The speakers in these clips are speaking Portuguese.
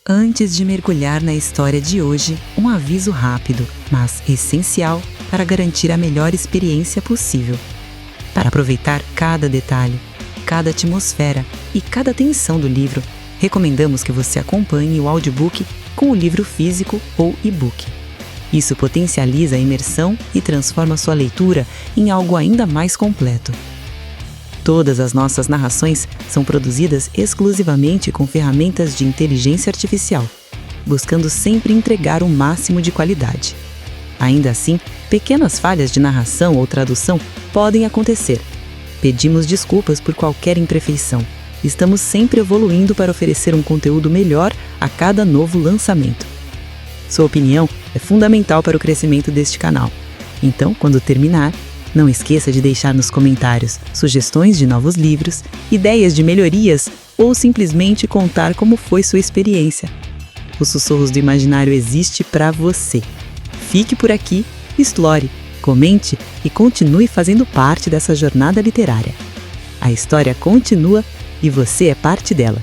Antes de mergulhar na história de hoje, um aviso rápido, mas essencial para garantir a melhor experiência possível. Para aproveitar cada detalhe, cada atmosfera e cada tensão do livro, recomendamos que você acompanhe o audiobook com o livro físico ou e-book. Isso potencializa a imersão e transforma sua leitura em algo ainda mais completo. Todas as nossas narrações são produzidas exclusivamente com ferramentas de inteligência artificial, buscando sempre entregar o máximo de qualidade. Ainda assim, pequenas falhas de narração ou tradução podem acontecer. Pedimos desculpas por qualquer imperfeição. Estamos sempre evoluindo para oferecer um conteúdo melhor a cada novo lançamento. Sua opinião é fundamental para o crescimento deste canal. Então, quando terminar, não esqueça de deixar nos comentários sugestões de novos livros, ideias de melhorias ou simplesmente contar como foi sua experiência. Os Sussurros do Imaginário existe para você. Fique por aqui, explore, comente e continue fazendo parte dessa jornada literária. A história continua e você é parte dela.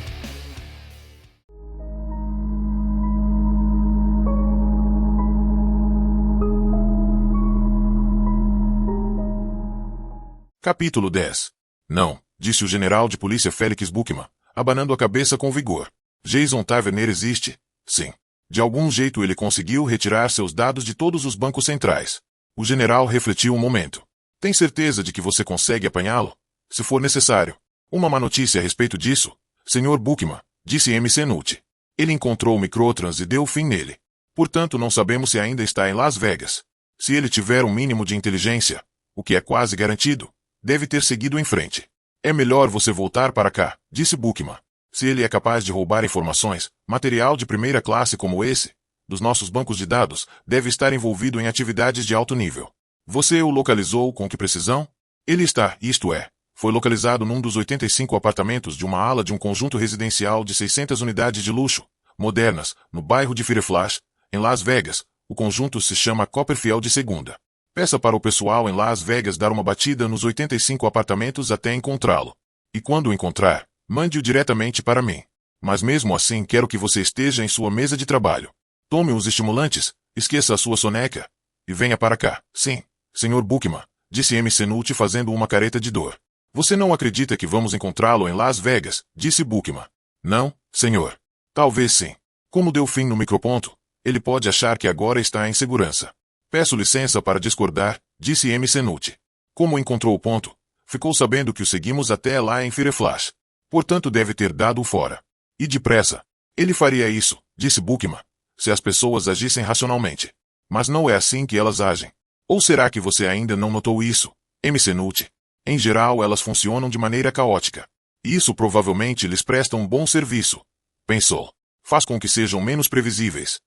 Capítulo 10. Não, disse o general de polícia Félix Buckman, abanando a cabeça com vigor. Jason Taverner existe? Sim. De algum jeito ele conseguiu retirar seus dados de todos os bancos centrais. O general refletiu um momento. Tem certeza de que você consegue apanhá-lo? Se for necessário. Uma má notícia a respeito disso, Sr. Buckman, disse MC Nutt. Ele encontrou o Microtrans e deu fim nele. Portanto, não sabemos se ainda está em Las Vegas. Se ele tiver um mínimo de inteligência, o que é quase garantido, deve ter seguido em frente. É melhor você voltar para cá, disse Buckman. Se ele é capaz de roubar informações, material de primeira classe como esse, dos nossos bancos de dados, deve estar envolvido em atividades de alto nível. Você o localizou com que precisão? Ele está, isto é, foi localizado num dos 85 apartamentos de uma ala de um conjunto residencial de 600 unidades de luxo, modernas, no bairro de Fireflash, em Las Vegas. O conjunto se chama Copperfield II. Peça para o pessoal em Las Vegas dar uma batida nos 85 apartamentos até encontrá-lo. E quando o encontrar, mande-o diretamente para mim. Mas mesmo assim quero que você esteja em sua mesa de trabalho. Tome os estimulantes, esqueça a sua soneca, e venha para cá. Sim, Sr. Buckman, disse MC Nutt fazendo uma careta de dor. Você não acredita que vamos encontrá-lo em Las Vegas, disse Buckman. Não, senhor. Talvez sim. Como deu fim no microponto, ele pode achar que agora está em segurança. Peço licença para discordar, disse MC Nutt. Como encontrou o ponto, ficou sabendo que o seguimos até lá em Fireflash. Portanto deve ter dado-o fora. E depressa. Ele faria isso, disse Buckman, se as pessoas agissem racionalmente. Mas não é assim que elas agem. Ou será que você ainda não notou isso, MC Nutt? Em geral elas funcionam de maneira caótica. E isso provavelmente lhes presta um bom serviço. Pensou. Faz com que sejam menos previsíveis.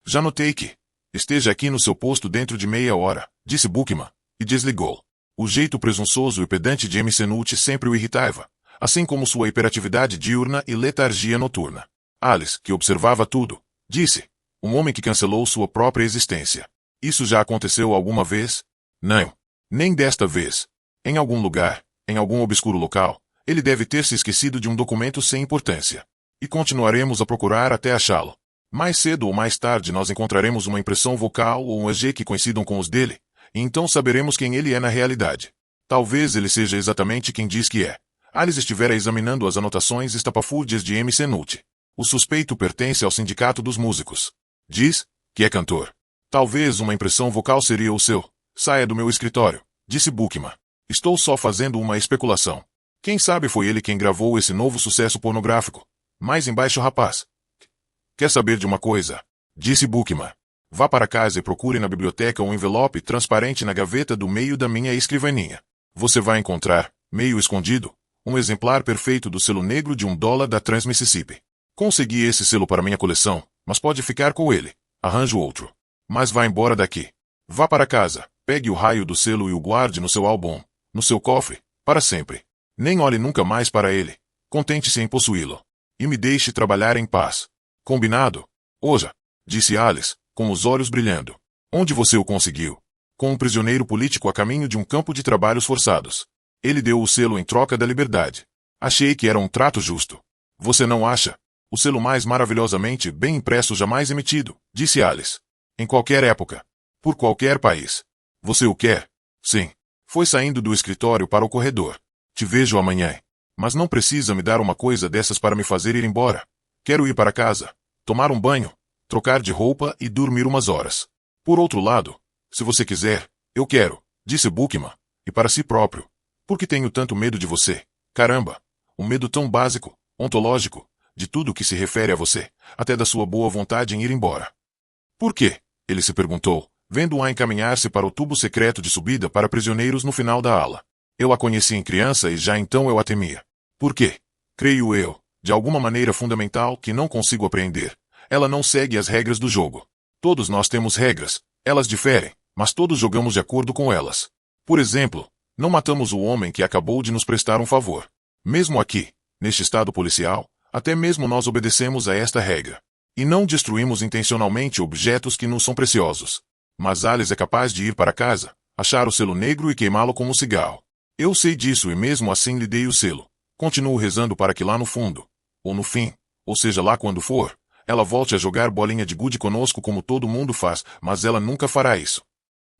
Já notei que esteja aqui no seu posto dentro de meia hora, disse Buckman, e desligou. O jeito presunçoso e pedante de MC Nutt sempre o irritava, assim como sua hiperatividade diurna e letargia noturna. Alice, que observava tudo, disse, um homem que cancelou sua própria existência. Isso já aconteceu alguma vez? Não. Nem desta vez. Em algum lugar, em algum obscuro local, ele deve ter se esquecido de um documento sem importância. E continuaremos a procurar até achá-lo. Mais cedo ou mais tarde nós encontraremos uma impressão vocal ou um EG que coincidam com os dele, e então saberemos quem ele é na realidade. Talvez ele seja exatamente quem diz que é. Alice estivera examinando as anotações estapafúrdias de MC Nutt. O suspeito pertence ao sindicato dos músicos. Diz que é cantor. Talvez uma impressão vocal seria o seu. Saia do meu escritório, disse Buckman. Estou só fazendo uma especulação. Quem sabe foi ele quem gravou esse novo sucesso pornográfico. Mais embaixo, rapaz. Quer saber de uma coisa? Disse Buckman. Vá para casa e procure na biblioteca um envelope transparente na gaveta do meio da minha escrivaninha. Você vai encontrar, meio escondido, um exemplar perfeito do selo negro de $1 da Trans-Mississippi. Consegui esse selo para minha coleção, mas pode ficar com ele. Arranjo outro. Mas vá embora daqui. Vá para casa, pegue o raio do selo e o guarde no seu álbum, no seu cofre, para sempre. Nem olhe nunca mais para ele. Contente-se em possuí-lo. E me deixe trabalhar em paz. Combinado? Oja, disse Alice, com os olhos brilhando. Onde você o conseguiu? Com um prisioneiro político a caminho de um campo de trabalhos forçados. Ele deu o selo em troca da liberdade. Achei que era um trato justo. Você não acha? O selo mais maravilhosamente bem impresso jamais emitido, disse Alice. Em qualquer época. Por qualquer país. Você o quer? Sim. Foi saindo do escritório para o corredor. Te vejo amanhã. Mas não precisa me dar uma coisa dessas para me fazer ir embora. Quero ir para casa, tomar um banho, trocar de roupa e dormir umas horas. Por outro lado, se você quiser, eu quero, disse Bookman, e para si próprio. Por que tenho tanto medo de você? Caramba! Um medo tão básico, ontológico, de tudo que se refere a você, até da sua boa vontade em ir embora. Por quê? Ele se perguntou, vendo-a encaminhar-se para o tubo secreto de subida para prisioneiros no final da ala. Eu a conheci em criança e já então eu a temia. Por quê? Creio eu, de alguma maneira fundamental que não consigo apreender. Ela não segue as regras do jogo. Todos nós temos regras, elas diferem, mas todos jogamos de acordo com elas. Por exemplo, não matamos o homem que acabou de nos prestar um favor. Mesmo aqui, neste estado policial, até mesmo nós obedecemos a esta regra. E não destruímos intencionalmente objetos que nos são preciosos. Mas Alice é capaz de ir para casa, achar o selo negro e queimá-lo com um cigarro. Eu sei disso e mesmo assim lhe dei o selo. Continuo rezando para que lá no fundo, ou no fim, ou seja lá quando for, ela volte a jogar bolinha de gude conosco como todo mundo faz, mas ela nunca fará isso.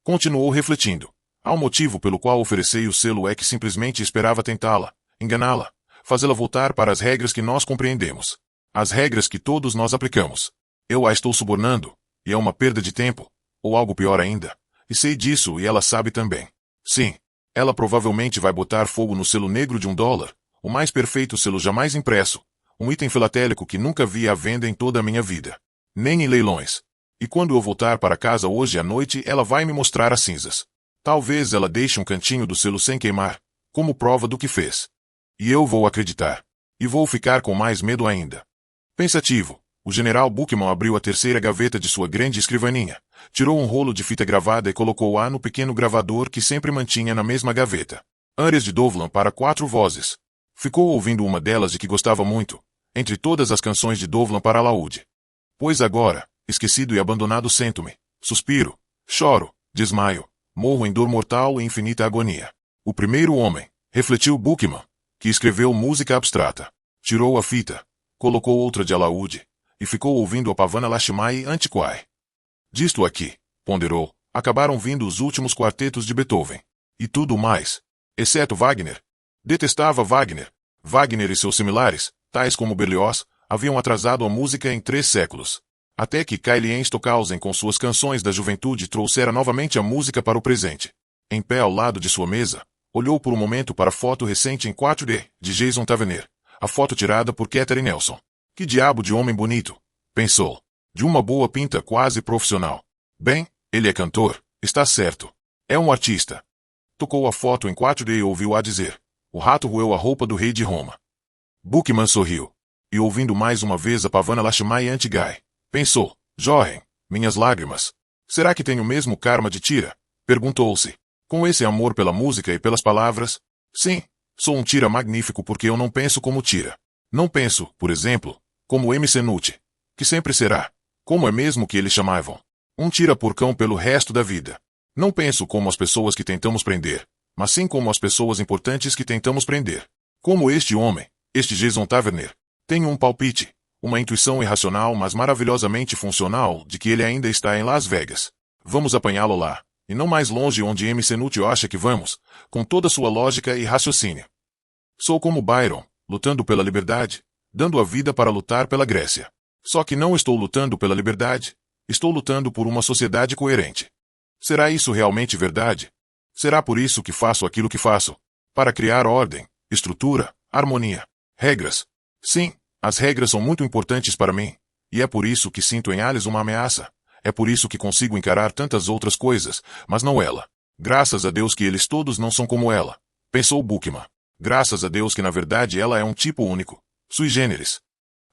Continuou refletindo. Há um motivo pelo qual ofereci o selo é que simplesmente esperava tentá-la, enganá-la, fazê-la voltar para as regras que nós compreendemos. As regras que todos nós aplicamos. Eu a estou subornando, e é uma perda de tempo, ou algo pior ainda, e sei disso e ela sabe também. Sim, ela provavelmente vai botar fogo no selo negro de $1, o mais perfeito selo jamais impresso, um item filatélico que nunca vi à venda em toda a minha vida. Nem em leilões. E quando eu voltar para casa hoje à noite ela vai me mostrar as cinzas. Talvez ela deixe um cantinho do selo sem queimar, como prova do que fez. E eu vou acreditar. E vou ficar com mais medo ainda. Pensativo, o general Bookman abriu a terceira gaveta de sua grande escrivaninha, tirou um rolo de fita gravada e colocou-a no pequeno gravador que sempre mantinha na mesma gaveta. Áreas de Dovlan para 4 vozes. Ficou ouvindo uma delas de que gostava muito, entre todas as canções de Dovlan para alaúde. Pois agora, esquecido e abandonado sento-me, suspiro, choro, desmaio, morro em dor mortal e infinita agonia. O primeiro homem, refletiu Bookman, que escreveu música abstrata. Tirou a fita, colocou outra de alaúde, e ficou ouvindo a Pavana Lakshmi Antiquae. Disto aqui, ponderou, acabaram vindo os últimos quartetos de Beethoven. E tudo mais, exceto Wagner. Detestava Wagner. Wagner e seus similares, tais como Berlioz, haviam atrasado a música em 3 séculos. Até que Kylie Stockhausen com suas canções da juventude trouxera novamente a música para o presente. Em pé ao lado de sua mesa, olhou por um momento para a foto recente em 4D, de Jason Taverner. A foto tirada por Catherine Nelson. Que diabo de homem bonito, pensou. De uma boa pinta quase profissional. Bem, ele é cantor, está certo. É um artista. Tocou a foto em 4D e ouviu-a dizer. O rato roeu a roupa do rei de Roma. Bookman sorriu. E ouvindo mais uma vez a Pavana Lakshmi Antiquae, pensou, jorrem, minhas lágrimas. Será que tenho mesmo karma de Tira? Perguntou-se. Com esse amor pela música e pelas palavras? Sim, sou um Tira magnífico porque eu não penso como Tira. Não penso, por exemplo, como MC Nutti, que sempre será, como é mesmo que eles chamavam, um tira-porcão pelo resto da vida. Não penso como as pessoas que tentamos prender, mas sim como as pessoas importantes que tentamos prender. Como este homem, este Jason Taverner. Tenho um palpite, uma intuição irracional mas maravilhosamente funcional de que ele ainda está em Las Vegas. Vamos apanhá-lo lá, e não mais longe onde MC Nutti acha que vamos, com toda sua lógica e raciocínio. Sou como Byron, lutando pela liberdade, dando a vida para lutar pela Grécia. Só que não estou lutando pela liberdade, estou lutando por uma sociedade coerente. Será isso realmente verdade? Será por isso que faço aquilo que faço? Para criar ordem, estrutura, harmonia, regras. Sim, as regras são muito importantes para mim, e é por isso que sinto em Alice uma ameaça. É por isso que consigo encarar tantas outras coisas, mas não ela. Graças a Deus que eles todos não são como ela, pensou Bookman. Graças a Deus que na verdade ela é um tipo único, sui generis.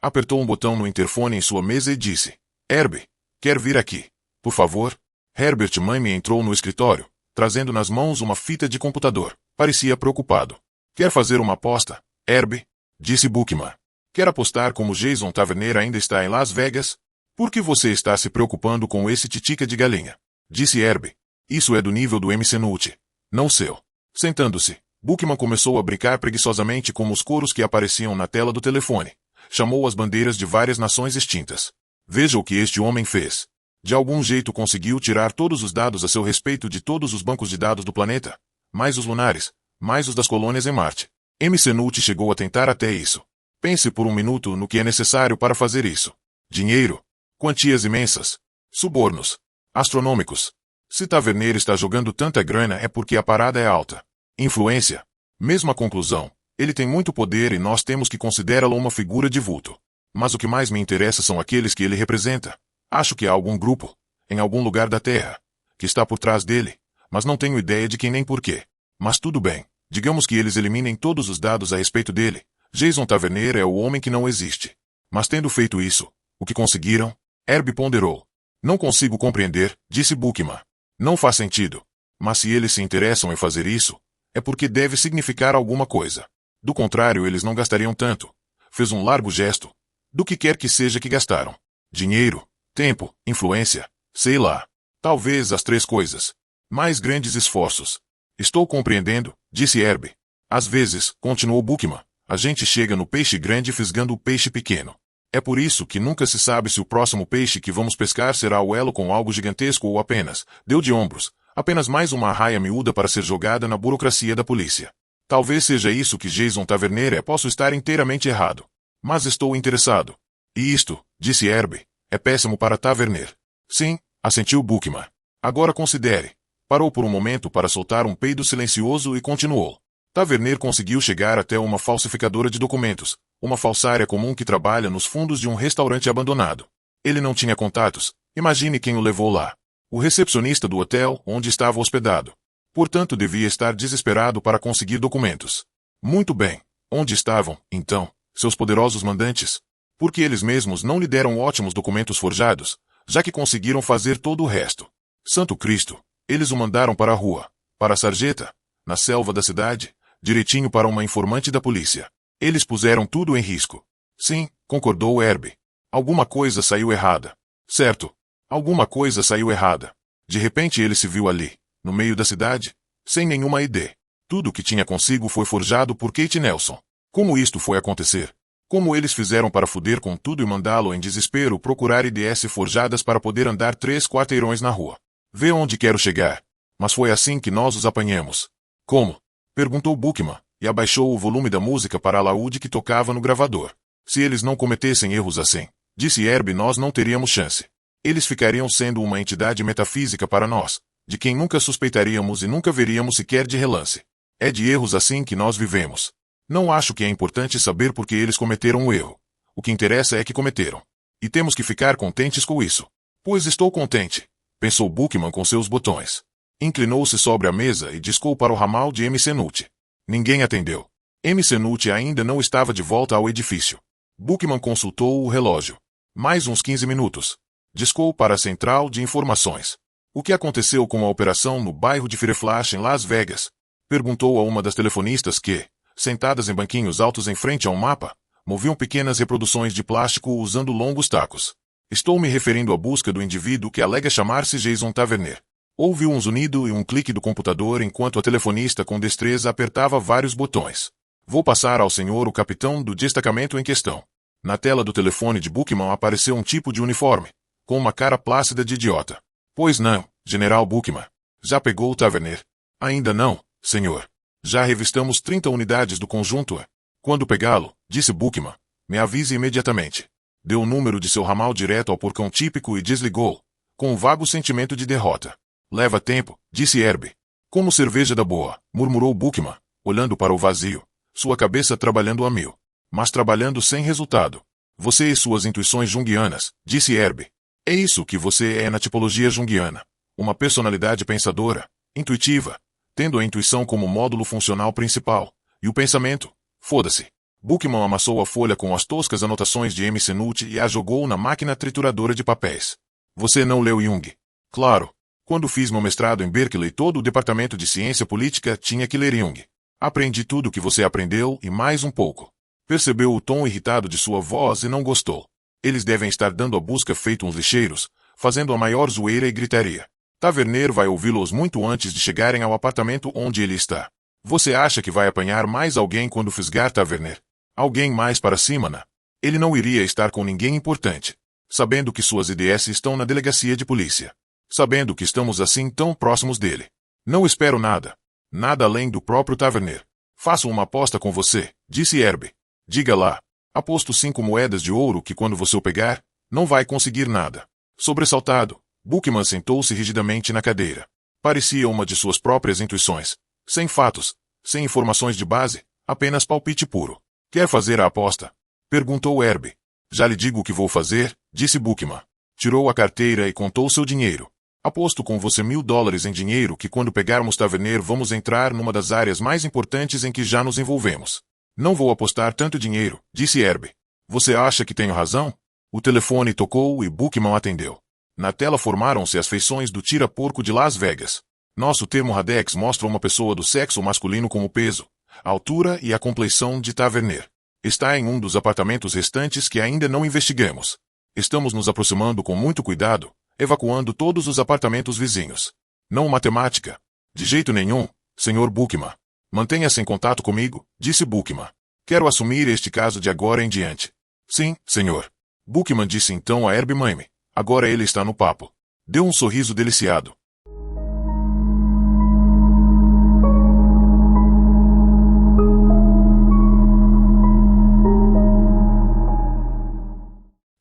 Apertou um botão no interfone em sua mesa e disse, Herbie, quer vir aqui, por favor? Herbert Mann entrou no escritório, trazendo nas mãos uma fita de computador. Parecia preocupado. Quer fazer uma aposta, Herbie? Disse Bookman. Quer apostar como Jason Taverner ainda está em Las Vegas? Por que você está se preocupando com esse titica de galinha? Disse Herbie. Isso é do nível do MC Nutti, não seu. Sentando-se, Bookman começou a brincar preguiçosamente com os coros que apareciam na tela do telefone. chamou as bandeiras de várias nações extintas. Veja o que este homem fez. De algum jeito conseguiu tirar todos os dados a seu respeito de todos os bancos de dados do planeta, mais os lunares, mais os das colônias em Marte. MC Nutt chegou a tentar até isso. Pense por um minuto no que é necessário para fazer isso. Dinheiro. Quantias imensas. Subornos. Astronômicos. Se Tavernier está jogando tanta grana é porque a parada é alta. Influência. Mesma conclusão. Ele tem muito poder e nós temos que considerá-lo uma figura de vulto. Mas o que mais me interessa são aqueles que ele representa. Acho que há algum grupo, em algum lugar da Terra, que está por trás dele, mas não tenho ideia de quem nem porquê. Mas tudo bem. Digamos que eles eliminem todos os dados a respeito dele. Jason Tavernier é o homem que não existe. Mas tendo feito isso, o que conseguiram? Herbie ponderou. Não consigo compreender, disse Bookman. Não faz sentido. Mas se eles se interessam em fazer isso, é porque deve significar alguma coisa. Do contrário, eles não gastariam tanto. Fez um largo gesto. Do que quer que seja que gastaram. Dinheiro, tempo, influência, sei lá. Talvez as três coisas. Mais grandes esforços. Estou compreendendo, disse Herbie. Às vezes, continuou Bookman, a gente chega no peixe grande fisgando o peixe pequeno. É por isso que nunca se sabe se o próximo peixe que vamos pescar será o elo com algo gigantesco ou apenas, deu de ombros, apenas mais uma arraia miúda para ser jogada na burocracia da polícia. Talvez seja isso que Jason Tavernier é. Posso estar inteiramente errado. Mas estou interessado. E isto, disse Herbie, é péssimo para Tavernier. Sim, assentiu Bookman. Agora considere. Parou por um momento para soltar um peido silencioso e continuou. Tavernier conseguiu chegar até uma falsificadora de documentos, uma falsária comum que trabalha nos fundos de um restaurante abandonado. Ele não tinha contatos. Imagine quem o levou lá. O recepcionista do hotel onde estava hospedado. Portanto, devia estar desesperado para conseguir documentos. Muito bem. Onde estavam, então, seus poderosos mandantes? Porque eles mesmos não lhe deram ótimos documentos forjados, já que conseguiram fazer todo o resto. Santo Cristo! Eles o mandaram para a rua, para a sarjeta, na selva da cidade, direitinho para uma informante da polícia. Eles puseram tudo em risco. Sim, concordou Herbie. Alguma coisa saiu errada. Certo. Alguma coisa saiu errada. De repente ele se viu ali, no meio da cidade, sem nenhuma ideia. Tudo o que tinha consigo foi forjado por Kate Nelson. Como isto foi acontecer? Como eles fizeram para foder com tudo e mandá-lo em desespero procurar IDS forjadas para poder andar 3 quarteirões na rua? Vê onde quero chegar. Mas foi assim que nós os apanhamos. Como? Perguntou Bookman, e abaixou o volume da música para alaúde que tocava no gravador. Se eles não cometessem erros assim, disse Herbie, nós não teríamos chance. Eles ficariam sendo uma entidade metafísica para nós, de quem nunca suspeitaríamos e nunca veríamos sequer de relance. É de erros assim que nós vivemos. Não acho que é importante saber por que eles cometeram o erro. O que interessa é que cometeram. E temos que ficar contentes com isso. Pois estou contente, pensou Bookman com seus botões. Inclinou-se sobre a mesa e discou para o ramal de MC Nutt. Ninguém atendeu. MC Nutt ainda não estava de volta ao edifício. Bookman consultou o relógio. Mais uns 15 minutos. Discou para a central de informações. O que aconteceu com a operação no bairro de Fireflash em Las Vegas? Perguntou a uma das telefonistas que, sentadas em banquinhos altos em frente a um mapa, moviam pequenas reproduções de plástico usando longos tacos. Estou me referindo à busca do indivíduo que alega chamar-se Jason Tavernier. Houve um zunido e um clique do computador enquanto a telefonista com destreza apertava vários botões. Vou passar ao senhor o capitão do destacamento em questão. Na tela do telefone de Bookman apareceu um tipo de uniforme, com uma cara plácida de idiota. Pois não, General Bookman. Já pegou o Tavernier? Ainda não, senhor. Já revistamos 30 unidades do conjunto. Quando pegá-lo, disse Bookman, me avise imediatamente. Deu o número de seu ramal direto ao porcão típico e desligou, com um vago sentimento de derrota. Leva tempo, disse Herbie. Como cerveja da boa, murmurou Bookman, olhando para o vazio, sua cabeça trabalhando a mil. Mas trabalhando sem resultado. Você e suas intuições junguianas, disse Herbie. É isso que você é na tipologia junguiana. Uma personalidade pensadora, intuitiva, tendo a intuição como módulo funcional principal. E o pensamento? Foda-se. Bookman amassou a folha com as toscas anotações de MC Nutt e a jogou na máquina trituradora de papéis. Você não leu Jung? Claro. Quando fiz meu mestrado em Berkeley, todo o departamento de ciência política tinha que ler Jung. Aprendi tudo o que você aprendeu e mais um pouco. Percebeu o tom irritado de sua voz e não gostou. Eles devem estar dando a busca feito uns lixeiros, fazendo a maior zoeira e gritaria. Tavernier vai ouvi-los muito antes de chegarem ao apartamento onde ele está. Você acha que vai apanhar mais alguém quando fisgar Tavernier? Alguém mais para cima, né? Ele não iria estar com ninguém importante. Sabendo que suas IDs estão na delegacia de polícia. Sabendo que estamos assim tão próximos dele. Não espero nada. Nada além do próprio Taverner. Faço uma aposta com você, disse Herbie. Diga lá. Aposto 5 moedas de ouro que quando você o pegar, não vai conseguir nada. Sobressaltado, Bookman sentou-se rigidamente na cadeira. Parecia uma de suas próprias intuições. Sem fatos, sem informações de base, apenas palpite puro. Quer fazer a aposta? Perguntou Herbie. Já lhe digo o que vou fazer, disse Bookman. Tirou a carteira e contou seu dinheiro. Aposto com você $1000 em dinheiro que quando pegarmos Taverner vamos entrar numa das áreas mais importantes em que já nos envolvemos. Não vou apostar tanto dinheiro, disse Herbie. Você acha que tenho razão? O telefone tocou e Bookman atendeu. Na tela formaram-se as feições do tira-porco de Las Vegas. Nosso termo Radex mostra uma pessoa do sexo masculino com o peso, a altura e a compleição de Taverner. Está em um dos apartamentos restantes que ainda não investigamos. Estamos nos aproximando com muito cuidado, evacuando todos os apartamentos vizinhos. Não matemática. De jeito nenhum, Sr. Bookman. Mantenha-se em contato comigo, disse Bookman. Quero assumir este caso de agora em diante. Sim, senhor. Bookman disse então a Herbie Mann. Agora ele está no papo. Deu um sorriso deliciado.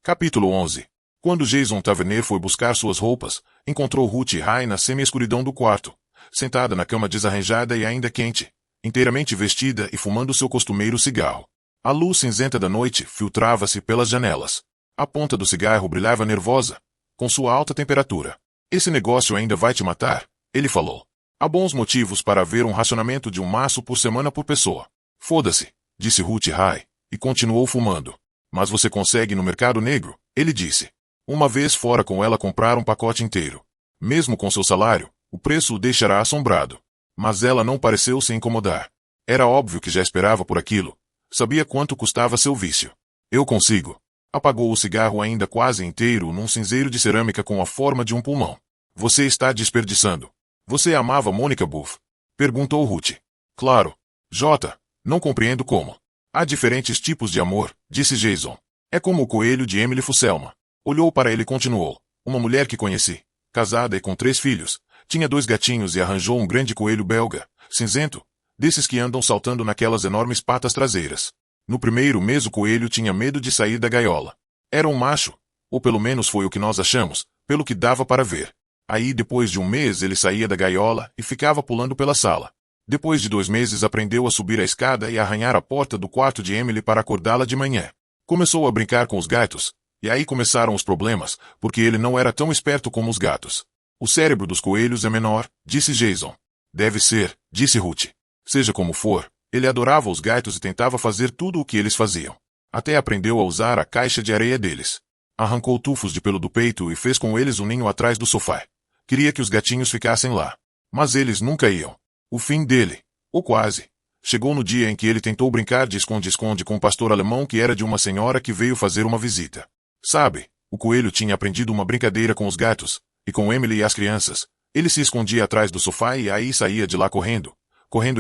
Capítulo 11. Quando Jason Taverner foi buscar suas roupas, encontrou Ruth Rai na semi-escuridão do quarto, sentada na cama desarranjada e ainda quente, inteiramente vestida e fumando seu costumeiro cigarro. A luz cinzenta da noite filtrava-se pelas janelas. A ponta do cigarro brilhava nervosa, com sua alta temperatura. Esse negócio ainda vai te matar, ele falou. Há bons motivos para haver um racionamento de um maço por semana por pessoa. Foda-se, disse Ruth Rai, e continuou fumando. Mas você consegue no mercado negro, ele disse. Uma vez fora com ela comprar um pacote inteiro. Mesmo com seu salário, o preço o deixará assombrado. Mas ela não pareceu se incomodar. Era óbvio que já esperava por aquilo. Sabia quanto custava seu vício. Eu consigo. Apagou o cigarro ainda quase inteiro num cinzeiro de cerâmica com a forma de um pulmão. Você está desperdiçando. Você amava Mônica Buff? Perguntou Ruth. Claro. Jota, não compreendo como. Há diferentes tipos de amor, disse Jason. É como o coelho de Emily Fusselman. Olhou para ele e continuou. Uma mulher que conheci, casada e com 3 filhos, tinha 2 gatinhos e arranjou um grande coelho belga, cinzento, desses que andam saltando naquelas enormes patas traseiras. No primeiro mês o coelho tinha medo de sair da gaiola. Era um macho, ou pelo menos foi o que nós achamos, pelo que dava para ver. Aí depois de um mês ele saía da gaiola e ficava pulando pela sala. Depois de 2 meses aprendeu a subir a escada e a arranhar a porta do quarto de Emily para acordá-la de manhã. Começou a brincar com os gatos, e aí começaram os problemas, porque ele não era tão esperto como os gatos. O cérebro dos coelhos é menor, disse Jason. Deve ser, disse Ruth. Seja como for, ele adorava os gatos e tentava fazer tudo o que eles faziam. Até aprendeu a usar a caixa de areia deles. Arrancou tufos de pelo do peito e fez com eles um ninho atrás do sofá. Queria que os gatinhos ficassem lá. Mas eles nunca iam. O fim dele, ou quase, chegou no dia em que ele tentou brincar de esconde-esconde com um pastor alemão que era de uma senhora que veio fazer uma visita. Sabe, o coelho tinha aprendido uma brincadeira com os gatos, e com Emily e as crianças. Ele se escondia atrás do sofá e aí saía de lá correndo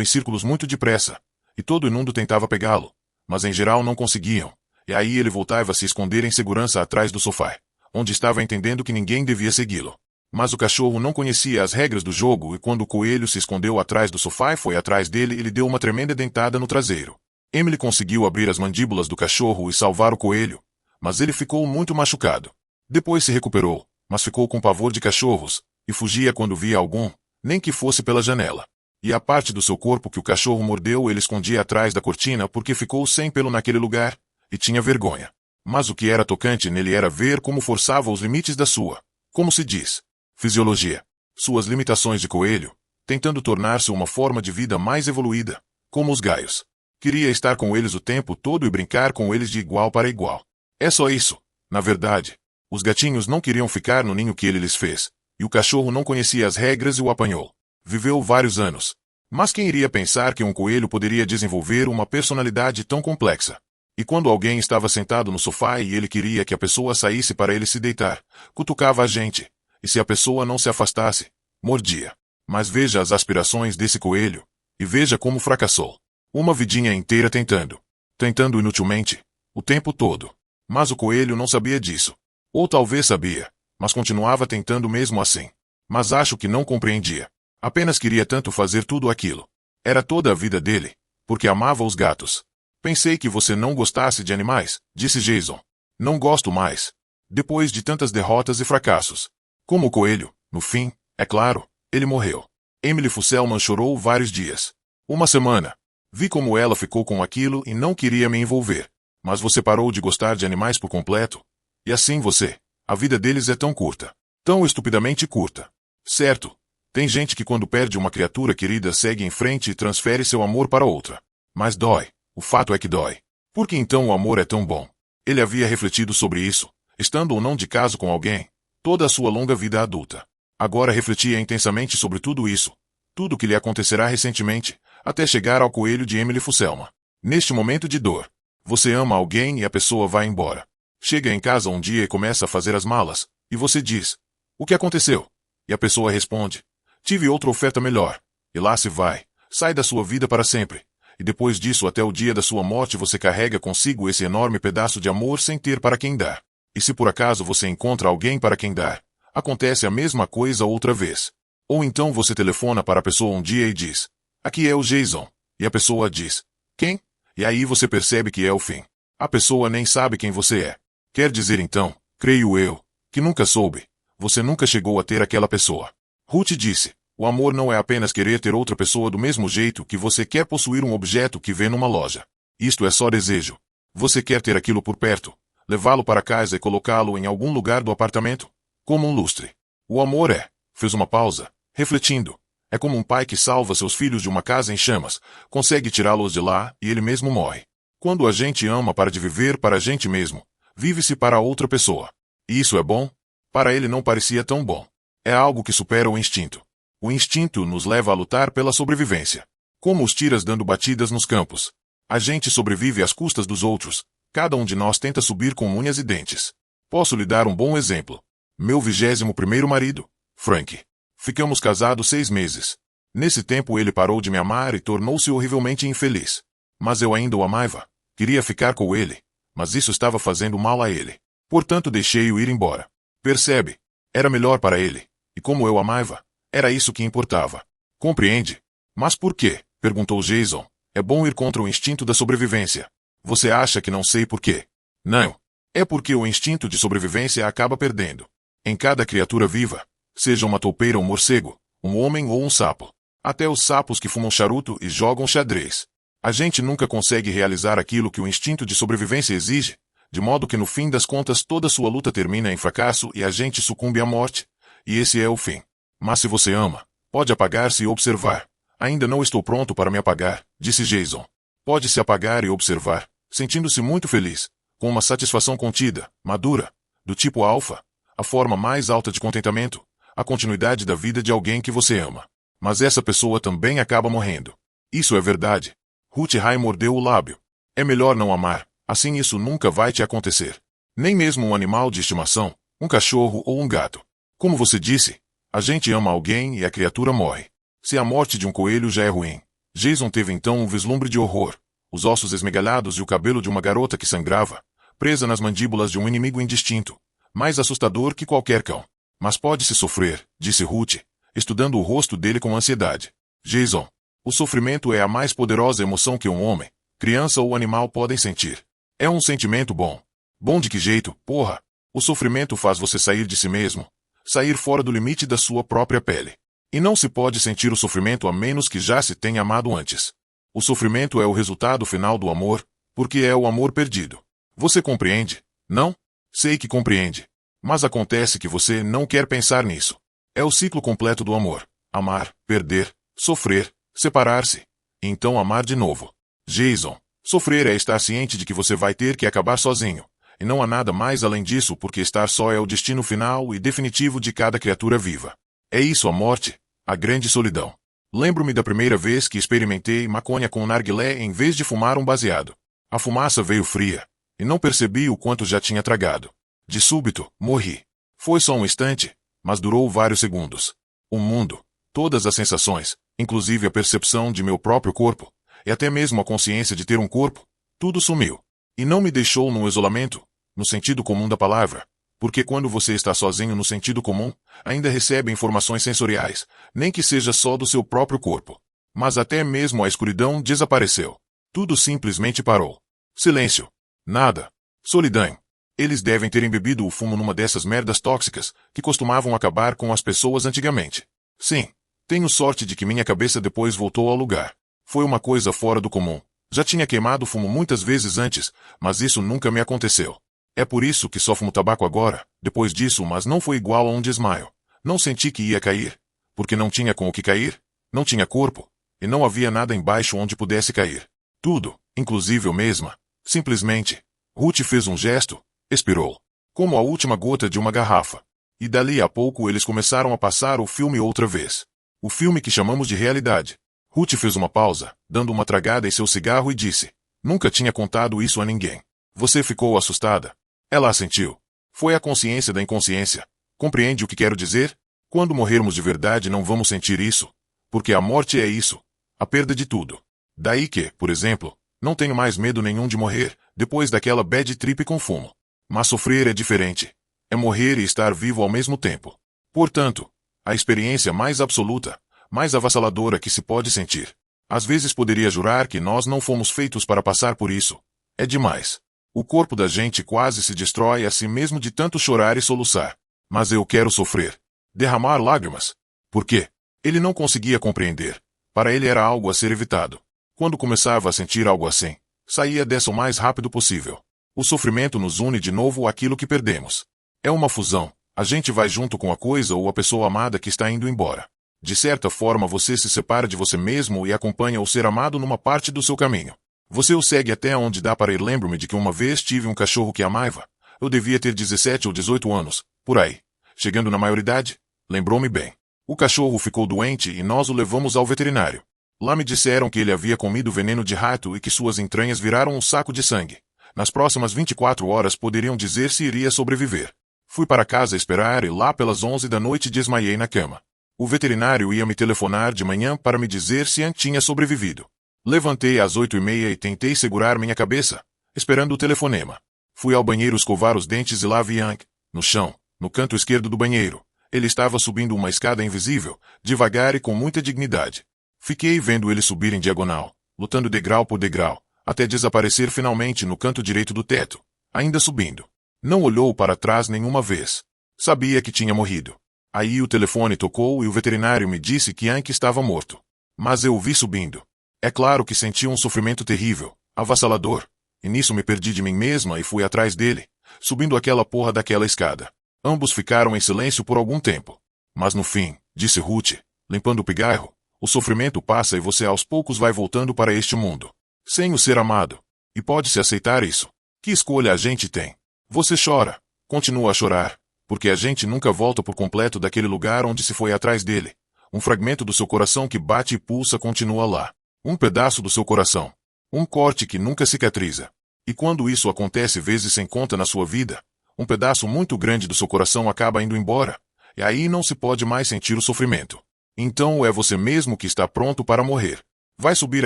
em círculos muito depressa, e todo mundo tentava pegá-lo, mas em geral não conseguiam, e aí ele voltava a se esconder em segurança atrás do sofá, onde estava entendendo que ninguém devia segui-lo. Mas o cachorro não conhecia as regras do jogo e quando o coelho se escondeu atrás do sofá e foi atrás dele, ele deu uma tremenda dentada no traseiro. Emily conseguiu abrir as mandíbulas do cachorro e salvar o coelho, mas ele ficou muito machucado. Depois se recuperou, mas ficou com pavor de cachorros, e fugia quando via algum, nem que fosse pela janela. E a parte do seu corpo que o cachorro mordeu ele escondia atrás da cortina porque ficou sem pelo naquele lugar, e tinha vergonha. Mas o que era tocante nele era ver como forçava os limites da sua, como se diz, fisiologia. Suas limitações de coelho, tentando tornar-se uma forma de vida mais evoluída, como os gaios. Queria estar com eles o tempo todo e brincar com eles de igual para igual. É só isso, na verdade. Os gatinhos não queriam ficar no ninho que ele lhes fez, e o cachorro não conhecia as regras e o apanhou. Viveu vários anos. Mas quem iria pensar que um coelho poderia desenvolver uma personalidade tão complexa? E quando alguém estava sentado no sofá e ele queria que a pessoa saísse para ele se deitar, cutucava a gente. E se a pessoa não se afastasse, mordia. Mas veja as aspirações desse coelho, e veja como fracassou. Uma vidinha inteira tentando inutilmente, O tempo todo. Mas o coelho não sabia disso. Ou talvez sabia, mas continuava tentando mesmo assim. Mas acho que não compreendia. Apenas queria tanto fazer tudo aquilo. Era toda a vida dele, porque amava os gatos. Pensei que você não gostasse de animais, disse Jason. Não gosto mais. Depois de tantas derrotas e fracassos. Como o coelho, no fim, é claro, ele morreu. Emily Fusselman chorou vários dias. Uma semana. Vi como ela ficou com aquilo e não queria me envolver. Mas você parou de gostar de animais por completo? E assim você. A vida deles é tão curta. Tão estupidamente curta. Certo. Tem gente que quando perde uma criatura querida segue em frente e transfere seu amor para outra. Mas dói. O fato é que dói. Por que então o amor é tão bom? Ele havia refletido sobre isso, estando ou não de caso com alguém, toda a sua longa vida adulta. Agora refletia intensamente sobre tudo isso. Tudo o que lhe acontecerá recentemente, até chegar ao coelho de Emily Fusselman. Neste momento de dor. Você ama alguém e a pessoa vai embora. Chega em casa um dia e começa a fazer as malas, e você diz: o que aconteceu? E a pessoa responde: tive outra oferta melhor. E lá se vai, sai da sua vida para sempre. E depois disso até o dia da sua morte você carrega consigo esse enorme pedaço de amor sem ter para quem dar. E se por acaso você encontra alguém para quem dar, acontece a mesma coisa outra vez. Ou então você telefona para a pessoa um dia e diz: aqui é o Jason. E a pessoa diz: quem? E aí você percebe que é o fim. A pessoa nem sabe quem você é. Quer dizer então, creio eu, que nunca soube. Você nunca chegou a ter aquela pessoa. Ruth disse: o amor não é apenas querer ter outra pessoa do mesmo jeito que você quer possuir um objeto que vê numa loja. Isto é só desejo. Você quer ter aquilo por perto, levá-lo para casa e colocá-lo em algum lugar do apartamento, como um lustre. O amor é, fez uma pausa, refletindo, é como um pai que salva seus filhos de uma casa em chamas, consegue tirá-los de lá e ele mesmo morre. Quando a gente ama para de viver para a gente mesmo, vive-se para outra pessoa. E isso é bom? Para ele não parecia tão bom. É algo que supera o instinto. O instinto nos leva a lutar pela sobrevivência. Como os tiras dando batidas nos campos. A gente sobrevive às custas dos outros. Cada um de nós tenta subir com unhas e dentes. Posso lhe dar um bom exemplo. Meu 21º marido, Frank. Ficamos casados 6 meses. Nesse tempo ele parou de me amar e tornou-se horrivelmente infeliz. Mas eu ainda o amava. Queria ficar com ele. Mas isso estava fazendo mal a ele. Portanto deixei-o ir embora. Percebe? Era melhor para ele. E como eu amava, era isso que importava. Compreende? Mas por quê? Perguntou Jason. É bom ir contra o instinto da sobrevivência. Você acha que não sei por quê? Não. É porque o instinto de sobrevivência acaba perdendo. Em cada criatura viva, seja uma toupeira ou um morcego, um homem ou um sapo. Até os sapos que fumam charuto e jogam xadrez. A gente nunca consegue realizar aquilo que o instinto de sobrevivência exige, de modo que no fim das contas toda sua luta termina em fracasso e a gente sucumbe à morte. E esse é o fim. Mas se você ama, pode apagar-se e observar. Ainda não estou pronto para me apagar, disse Jason. Pode se apagar e observar, sentindo-se muito feliz, com uma satisfação contida, madura, do tipo alfa, a forma mais alta de contentamento, a continuidade da vida de alguém que você ama. Mas essa pessoa também acaba morrendo. Isso é verdade. Ruth Ray mordeu o lábio. É melhor não amar, assim isso nunca vai te acontecer. Nem mesmo um animal de estimação, um cachorro ou um gato. Como você disse, a gente ama alguém e a criatura morre. Se a morte de um coelho já é ruim, Jason teve então um vislumbre de horror. Os ossos esmegalhados e o cabelo de uma garota que sangrava, presa nas mandíbulas de um inimigo indistinto, mais assustador que qualquer cão. Mas pode-se sofrer, disse Ruth, estudando o rosto dele com ansiedade. Jason, o sofrimento é a mais poderosa emoção que um homem, criança ou animal podem sentir. É um sentimento bom. Bom de que jeito, porra? O sofrimento faz você sair de si mesmo, sair fora do limite da sua própria pele. E não se pode sentir o sofrimento a menos que já se tenha amado antes. O sofrimento é o resultado final do amor, porque é o amor perdido. Você compreende? Não? Sei que compreende. Mas acontece que você não quer pensar nisso. É o ciclo completo do amor. Amar, perder, sofrer, separar-se. E então amar de novo. Jason, sofrer é estar ciente de que você vai ter que acabar sozinho. E não há nada mais além disso porque estar só é o destino final e definitivo de cada criatura viva. É isso a morte, a grande solidão. Lembro-me da primeira vez que experimentei maconha com narguilé em vez de fumar um baseado. A fumaça veio fria, e não percebi o quanto já tinha tragado. De súbito, morri. Foi só um instante, mas durou vários segundos. O mundo, todas as sensações, inclusive a percepção de meu próprio corpo, e até mesmo a consciência de ter um corpo, tudo sumiu. E não me deixou num isolamento, no sentido comum da palavra, porque quando você está sozinho no sentido comum, ainda recebe informações sensoriais, nem que seja só do seu próprio corpo. Mas até mesmo a escuridão desapareceu. Tudo simplesmente parou. Silêncio. Nada. Solidão. Eles devem ter embebido o fumo numa dessas merdas tóxicas que costumavam acabar com as pessoas antigamente. Sim. Tenho sorte de que minha cabeça depois voltou ao lugar. Foi uma coisa fora do comum. Já tinha queimado fumo muitas vezes antes, mas isso nunca me aconteceu. É por isso que só fumo tabaco agora, depois disso, mas não foi igual a um desmaio. Não senti que ia cair, porque não tinha com o que cair, não tinha corpo, e não havia nada embaixo onde pudesse cair. Tudo, inclusive eu mesma, simplesmente. Ruth fez um gesto, expirou, como a última gota de uma garrafa. E dali a pouco eles começaram a passar o filme outra vez. O filme que chamamos de realidade. Ruth fez uma pausa, dando uma tragada em seu cigarro e disse: "Nunca tinha contado isso a ninguém. Você ficou assustada?" Ela assentiu. Foi a consciência da inconsciência. Compreende o que quero dizer? Quando morrermos de verdade não vamos sentir isso. Porque a morte é isso. A perda de tudo. Daí que, por exemplo, não tenho mais medo nenhum de morrer, depois daquela bad trip com fumo. Mas sofrer é diferente. É morrer e estar vivo ao mesmo tempo. Portanto, a experiência mais absoluta, mais avassaladora que se pode sentir. Às vezes poderia jurar que nós não fomos feitos para passar por isso. É demais. O corpo da gente quase se destrói a si mesmo de tanto chorar e soluçar. Mas eu quero sofrer. Derramar lágrimas. Por quê? Ele não conseguia compreender. Para ele era algo a ser evitado. Quando começava a sentir algo assim, saía dessa o mais rápido possível. O sofrimento nos une de novo àquilo que perdemos. É uma fusão. A gente vai junto com a coisa ou a pessoa amada que está indo embora. De certa forma você se separa de você mesmo e acompanha o ser amado numa parte do seu caminho. Você o segue até onde dá para ir. Lembro-me de que uma vez tive um cachorro que amava. Eu devia ter 17 ou 18 anos, por aí. Chegando na maioridade, lembrou-me bem. O cachorro ficou doente e nós o levamos ao veterinário. Lá me disseram que ele havia comido veneno de rato e que suas entranhas viraram um saco de sangue. Nas próximas 24 horas poderiam dizer se iria sobreviver. Fui para casa esperar e lá pelas 11 da noite desmaiei na cama. O veterinário ia me telefonar de manhã para me dizer se Ann tinha sobrevivido. Levantei às 8h30 e tentei segurar minha cabeça, esperando o telefonema. Fui ao banheiro escovar os dentes e lá vi Hank, no chão, no canto esquerdo do banheiro. Ele estava subindo uma escada invisível, devagar e com muita dignidade. Fiquei vendo ele subir em diagonal, lutando degrau por degrau, até desaparecer finalmente no canto direito do teto, ainda subindo. Não olhou para trás nenhuma vez. Sabia que tinha morrido. Aí o telefone tocou e o veterinário me disse que Hank estava morto. Mas eu o vi subindo. É claro que senti um sofrimento terrível, avassalador, e nisso me perdi de mim mesma e fui atrás dele, subindo aquela porra daquela escada. Ambos ficaram em silêncio por algum tempo. Mas no fim, disse Ruth, limpando o pigarro, o sofrimento passa e você aos poucos vai voltando para este mundo. Sem o ser amado. E pode-se aceitar isso. Que escolha a gente tem? Você chora, continua a chorar, porque a gente nunca volta por completo daquele lugar onde se foi atrás dele. Um fragmento do seu coração que bate e pulsa continua lá. Um pedaço do seu coração. Um corte que nunca cicatriza. E quando isso acontece vezes sem conta na sua vida, um pedaço muito grande do seu coração acaba indo embora, e aí não se pode mais sentir o sofrimento. Então é você mesmo que está pronto para morrer. Vai subir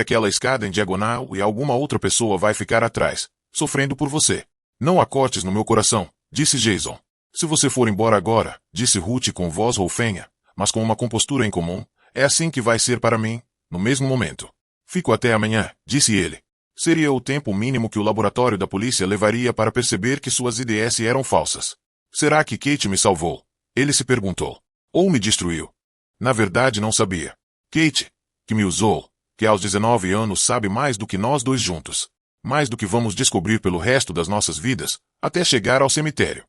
aquela escada em diagonal e alguma outra pessoa vai ficar atrás, sofrendo por você. Não há cortes no meu coração, disse Jason. Se você for embora agora, disse Ruth com voz roufanha, mas com uma compostura incomum, é assim que vai ser para mim, no mesmo momento. Fico até amanhã, disse ele. Seria o tempo mínimo que o laboratório da polícia levaria para perceber que suas ideias eram falsas. Será que Kate me salvou? Ele se perguntou. Ou me destruiu? Na verdade não sabia. Kate, que me usou, que aos 19 anos sabe mais do que nós dois juntos. Mais do que vamos descobrir pelo resto das nossas vidas, até chegar ao cemitério.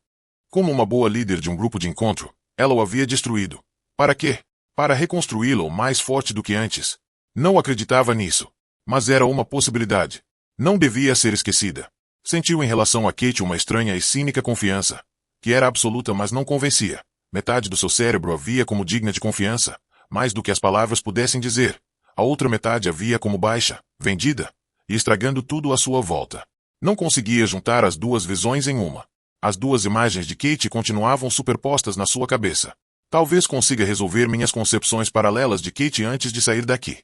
Como uma boa líder de um grupo de encontro, ela o havia destruído. Para quê? Para reconstruí-lo mais forte do que antes. Não acreditava nisso. Mas era uma possibilidade. Não devia ser esquecida. Sentiu em relação a Kate uma estranha e cínica confiança, que era absoluta mas não convencia. Metade do seu cérebro havia como digna de confiança, mais do que as palavras pudessem dizer. A outra metade havia como baixa, vendida, e estragando tudo à sua volta. Não conseguia juntar as duas visões em uma. As duas imagens de Kate continuavam superpostas na sua cabeça. Talvez consiga resolver minhas concepções paralelas de Kate antes de sair daqui.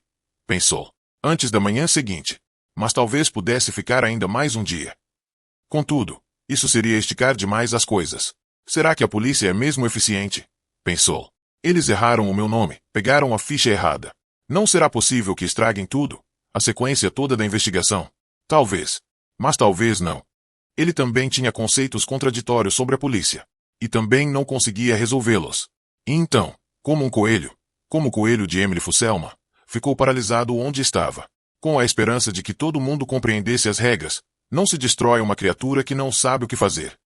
Pensou. Antes da manhã seguinte. Mas talvez pudesse ficar ainda mais um dia. Contudo, isso seria esticar demais as coisas. Será que a polícia é mesmo eficiente? Pensou. Eles erraram o meu nome, pegaram a ficha errada. Não será possível que estraguem tudo, a sequência toda da investigação. Talvez. Mas talvez não. Ele também tinha conceitos contraditórios sobre a polícia. E também não conseguia resolvê-los. E então, como o coelho de Emily Fusselman, ficou paralisado onde estava. Com a esperança de que todo mundo compreendesse as regras, não se destrói uma criatura que não sabe o que fazer.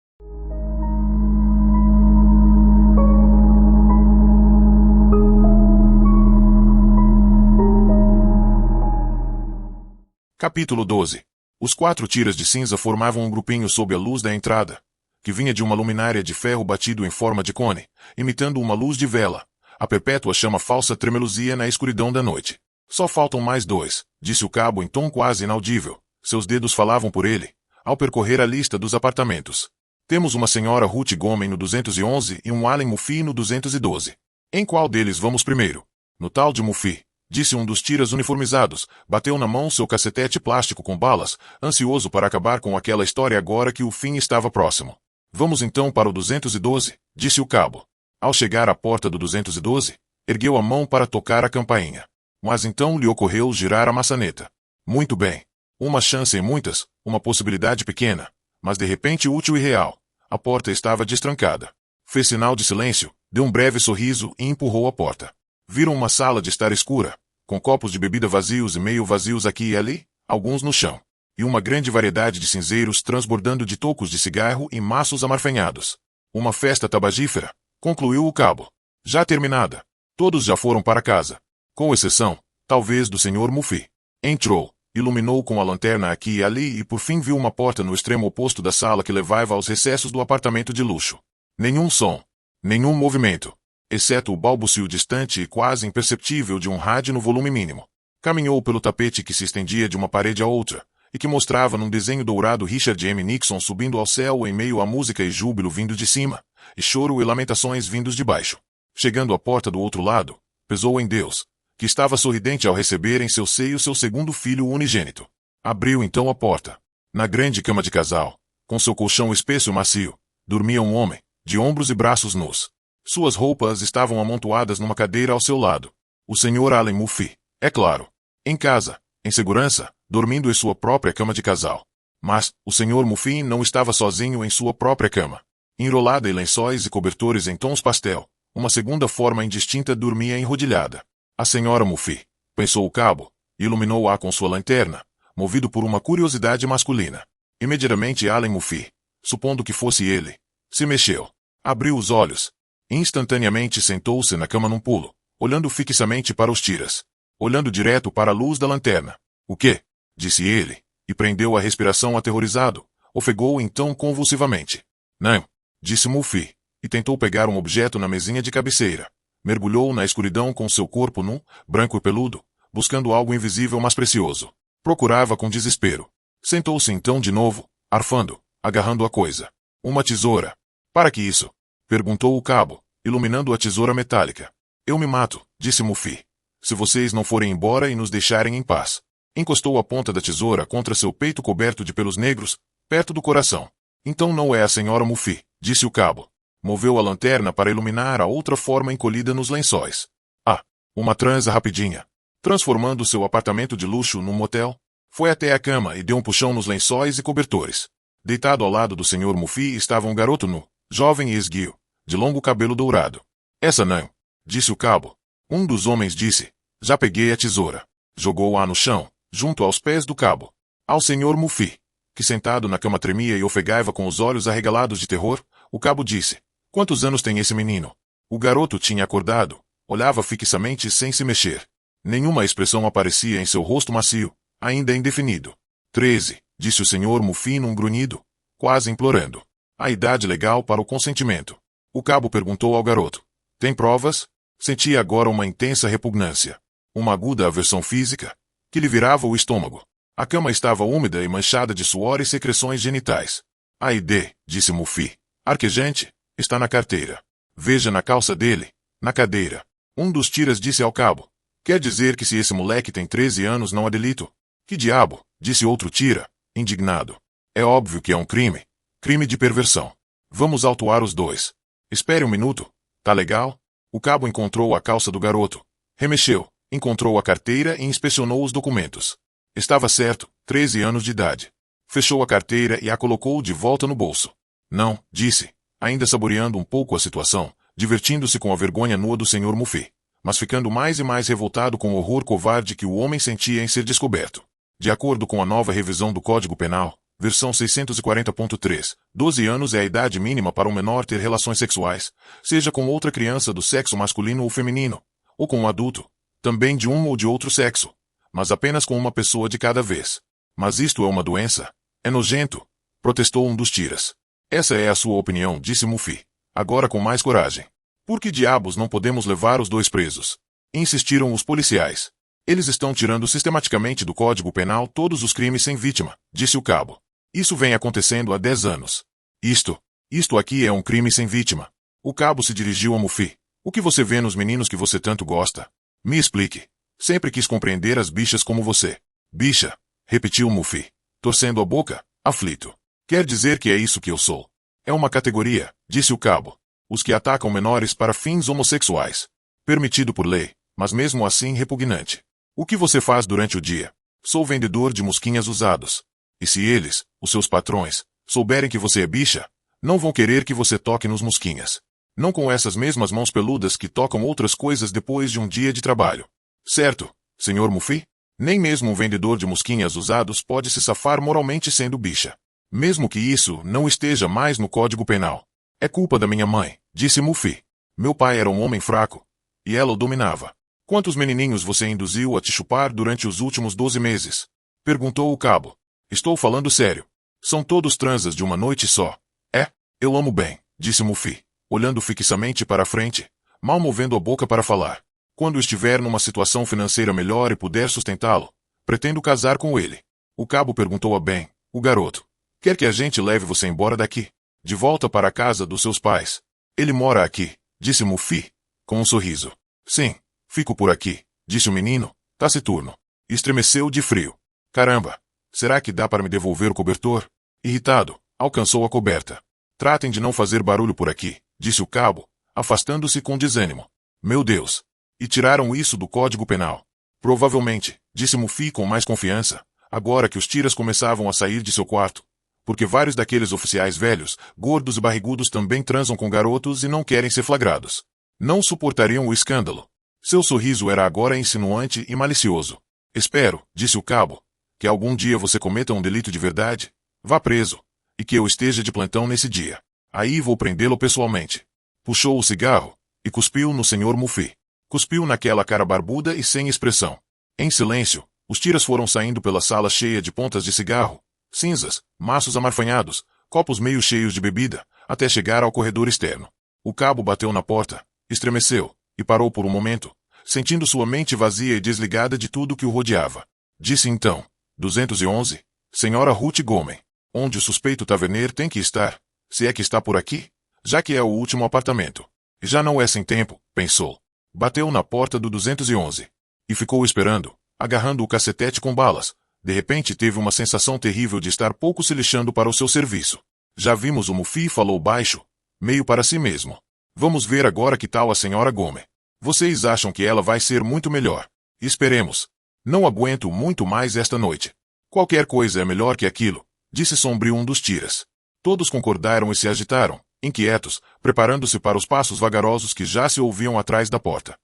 Capítulo 12. Os 4 tiras de cinza formavam um grupinho sob a luz da entrada, que vinha de uma luminária de ferro batido em forma de cone, imitando uma luz de vela. A perpétua chama falsa tremeluzia na escuridão da noite. Só faltam mais 2, disse o cabo em tom quase inaudível. Seus dedos falavam por ele, ao percorrer a lista dos apartamentos. Temos uma senhora Ruth Gomen no 211 e um Allen Muffy no 212. Em qual deles vamos primeiro? No tal de Muffy, disse um dos tiras uniformizados, bateu na mão seu cacetete plástico com balas, ansioso para acabar com aquela história agora que o fim estava próximo. Vamos então para o 212, disse o cabo. Ao chegar à porta do 212, ergueu a mão para tocar a campainha. Mas então lhe ocorreu girar a maçaneta. Muito bem. Uma chance em muitas, uma possibilidade pequena, mas de repente útil e real. A porta estava destrancada. Fez sinal de silêncio, deu um breve sorriso e empurrou a porta. Viram uma sala de estar escura, com copos de bebida vazios e meio vazios aqui e ali, alguns no chão, e uma grande variedade de cinzeiros transbordando de tocos de cigarro e maços amarfanhados. Uma festa tabagífera, concluiu o cabo. Já terminada. Todos já foram para casa. Com exceção, talvez, do Sr. Muffy. Entrou, iluminou com a lanterna aqui e ali e por fim viu uma porta no extremo oposto da sala que levava aos recessos do apartamento de luxo. Nenhum som. Nenhum movimento. Exceto o balbucio distante e quase imperceptível de um rádio no volume mínimo. Caminhou pelo tapete que se estendia de uma parede a outra, e que mostrava num desenho dourado Richard M. Nixon subindo ao céu em meio a música e júbilo vindo de cima, e choro e lamentações vindos de baixo. Chegando à porta do outro lado, pesou em Deus, que estava sorridente ao receber em seu seio seu segundo filho unigênito. Abriu então a porta. Na grande cama de casal, com seu colchão espesso e macio, dormia um homem, de ombros e braços nus. Suas roupas estavam amontoadas numa cadeira ao seu lado. O Sr. Allen Muffy, é claro. Em casa, em segurança, dormindo em sua própria cama de casal. Mas, o Sr. Muffy não estava sozinho em sua própria cama. Enrolada em lençóis e cobertores em tons pastel, uma segunda forma indistinta dormia enrodilhada. A Sra. Muffy, pensou o cabo, iluminou-a com sua lanterna, movido por uma curiosidade masculina. Imediatamente Allen Muffy, supondo que fosse ele, se mexeu. Abriu os olhos. Instantaneamente sentou-se na cama num pulo, olhando fixamente para os tiras. Olhando direto para a luz da lanterna. O quê? Disse ele, e prendeu a respiração aterrorizado. Ofegou então convulsivamente. Não, disse Muffy, e tentou pegar um objeto na mesinha de cabeceira. Mergulhou na escuridão com seu corpo nu, branco e peludo, buscando algo invisível mas precioso. Procurava com desespero. Sentou-se então de novo, arfando, agarrando a coisa. Uma tesoura. Para que isso? Perguntou o cabo, iluminando a tesoura metálica. Eu me mato, disse Muffy. Se vocês não forem embora e nos deixarem em paz. Encostou a ponta da tesoura contra seu peito coberto de pelos negros, perto do coração. Então não é a Sra. Muffy, disse o cabo. Moveu a lanterna para iluminar a outra forma encolhida nos lençóis. Ah, uma transa rapidinha. Transformando seu apartamento de luxo num motel, foi até a cama e deu um puxão nos lençóis e cobertores. Deitado ao lado do Sr. Muffy estava um garoto nu, jovem e esguio, de longo cabelo dourado. Essa não, disse o cabo. Um dos homens disse, já peguei a tesoura. Jogou-a no chão, junto aos pés do cabo. Ao Sr. Muffy, que sentado na cama tremia e ofegava com os olhos arregalados de terror, o cabo disse, quantos anos tem esse menino? O garoto tinha acordado, olhava fixamente sem se mexer. Nenhuma expressão aparecia em seu rosto macio, ainda indefinido. 13, disse o Sr. Muffy num grunhido, quase implorando. A idade legal para o consentimento. O cabo perguntou ao garoto. Tem provas? Sentia agora uma intensa repugnância. Uma aguda aversão física, que lhe virava o estômago. A cama estava úmida e manchada de suor e secreções genitais. A ID, disse Muffy, arquejante, está na carteira. Veja na calça dele, na cadeira. Um dos tiras disse ao cabo. Quer dizer que se esse moleque tem 13 anos não há delito? Que diabo, disse outro tira, indignado. É óbvio que é um crime. Crime de perversão. Vamos autuar os dois. Espere um minuto. Tá legal? O cabo encontrou a calça do garoto. Remexeu, encontrou a carteira e inspecionou os documentos. Estava certo, 13 anos de idade. Fechou a carteira e a colocou de volta no bolso. Não, disse, ainda saboreando um pouco a situação, divertindo-se com a vergonha nua do Sr. Muffy, mas ficando mais e mais revoltado com o horror covarde que o homem sentia em ser descoberto. De acordo com a nova revisão do Código Penal, versão 640.3, 12 anos é a idade mínima para um menor ter relações sexuais, seja com outra criança do sexo masculino ou feminino, ou com um adulto, também de um ou de outro sexo, mas apenas com uma pessoa de cada vez. Mas isto é uma doença? É nojento, protestou um dos tiras. Essa é a sua opinião, disse Muffy, agora com mais coragem. Por que diabos não podemos levar os dois presos? Insistiram os policiais. Eles estão tirando sistematicamente do Código Penal todos os crimes sem vítima, disse o cabo. Isso vem acontecendo há 10 anos. Isto aqui é um crime sem vítima. O cabo se dirigiu a Muffy. O que você vê nos meninos que você tanto gosta? Me explique. Sempre quis compreender as bichas como você. Bicha, repetiu Muffy, torcendo a boca, aflito. Quer dizer que é isso que eu sou. É uma categoria, disse o cabo. Os que atacam menores para fins homossexuais. Permitido por lei, mas mesmo assim repugnante. O que você faz durante o dia? Sou vendedor de mosquinhas usados. E se eles, os seus patrões, souberem que você é bicha, não vão querer que você toque nos mosquinhas. Não com essas mesmas mãos peludas que tocam outras coisas depois de um dia de trabalho. Certo, Sr. Muffy? Nem mesmo um vendedor de mosquinhas usados pode se safar moralmente sendo bicha. Mesmo que isso não esteja mais no Código Penal. É culpa da minha mãe, disse Muffy. Meu pai era um homem fraco. E ela o dominava. Quantos menininhos você induziu a te chupar durante os últimos 12 meses? Perguntou o cabo. Estou falando sério. São todos transas de uma noite só. É, eu amo bem, disse Muffy, olhando fixamente para a frente, mal movendo a boca para falar. Quando estiver numa situação financeira melhor e puder sustentá-lo, pretendo casar com ele. O cabo perguntou a Ben, o garoto. Quer que a gente leve você embora daqui? De volta para a casa dos seus pais. Ele mora aqui, disse Muffy, com um sorriso. Sim, fico por aqui, disse o menino, taciturno. Estremeceu de frio. Caramba, será que dá para me devolver o cobertor? Irritado, alcançou a coberta. Tratem de não fazer barulho por aqui, disse o cabo, afastando-se com desânimo. Meu Deus! E tiraram isso do Código Penal. Provavelmente, disse Muffy com mais confiança, agora que os tiras começavam a sair de seu quarto. Porque vários daqueles oficiais velhos, gordos e barrigudos também transam com garotos e não querem ser flagrados. Não suportariam o escândalo. Seu sorriso era agora insinuante e malicioso. Espero, disse o cabo, que algum dia você cometa um delito de verdade, vá preso, e que eu esteja de plantão nesse dia. Aí vou prendê-lo pessoalmente. Puxou o cigarro e cuspiu no Sr. Muffy. Cuspiu naquela cara barbuda e sem expressão. Em silêncio, os tiras foram saindo pela sala cheia de pontas de cigarro, cinzas, maços amarfanhados, copos meio cheios de bebida, até chegar ao corredor externo. O cabo bateu na porta, estremeceu, e parou por um momento, sentindo sua mente vazia e desligada de tudo que o rodeava. Disse então, 211, Senhora Ruth Gomen, onde o suspeito taverneiro tem que estar, se é que está por aqui, já que é o último apartamento. E já não é sem tempo, pensou. Bateu na porta do 211. E ficou esperando, agarrando o cacetete com balas. De repente teve uma sensação terrível de estar pouco se lixando para o seu serviço. Já vimos o Muffy, falou baixo, meio para si mesmo. Vamos ver agora que tal a Senhora Gomen. Vocês acham que ela vai ser muito melhor. Esperemos. Não aguento muito mais esta noite. Qualquer coisa é melhor que aquilo, disse sombrio um dos tiras. Todos concordaram e se agitaram, inquietos, preparando-se para os passos vagarosos que já se ouviam atrás da porta.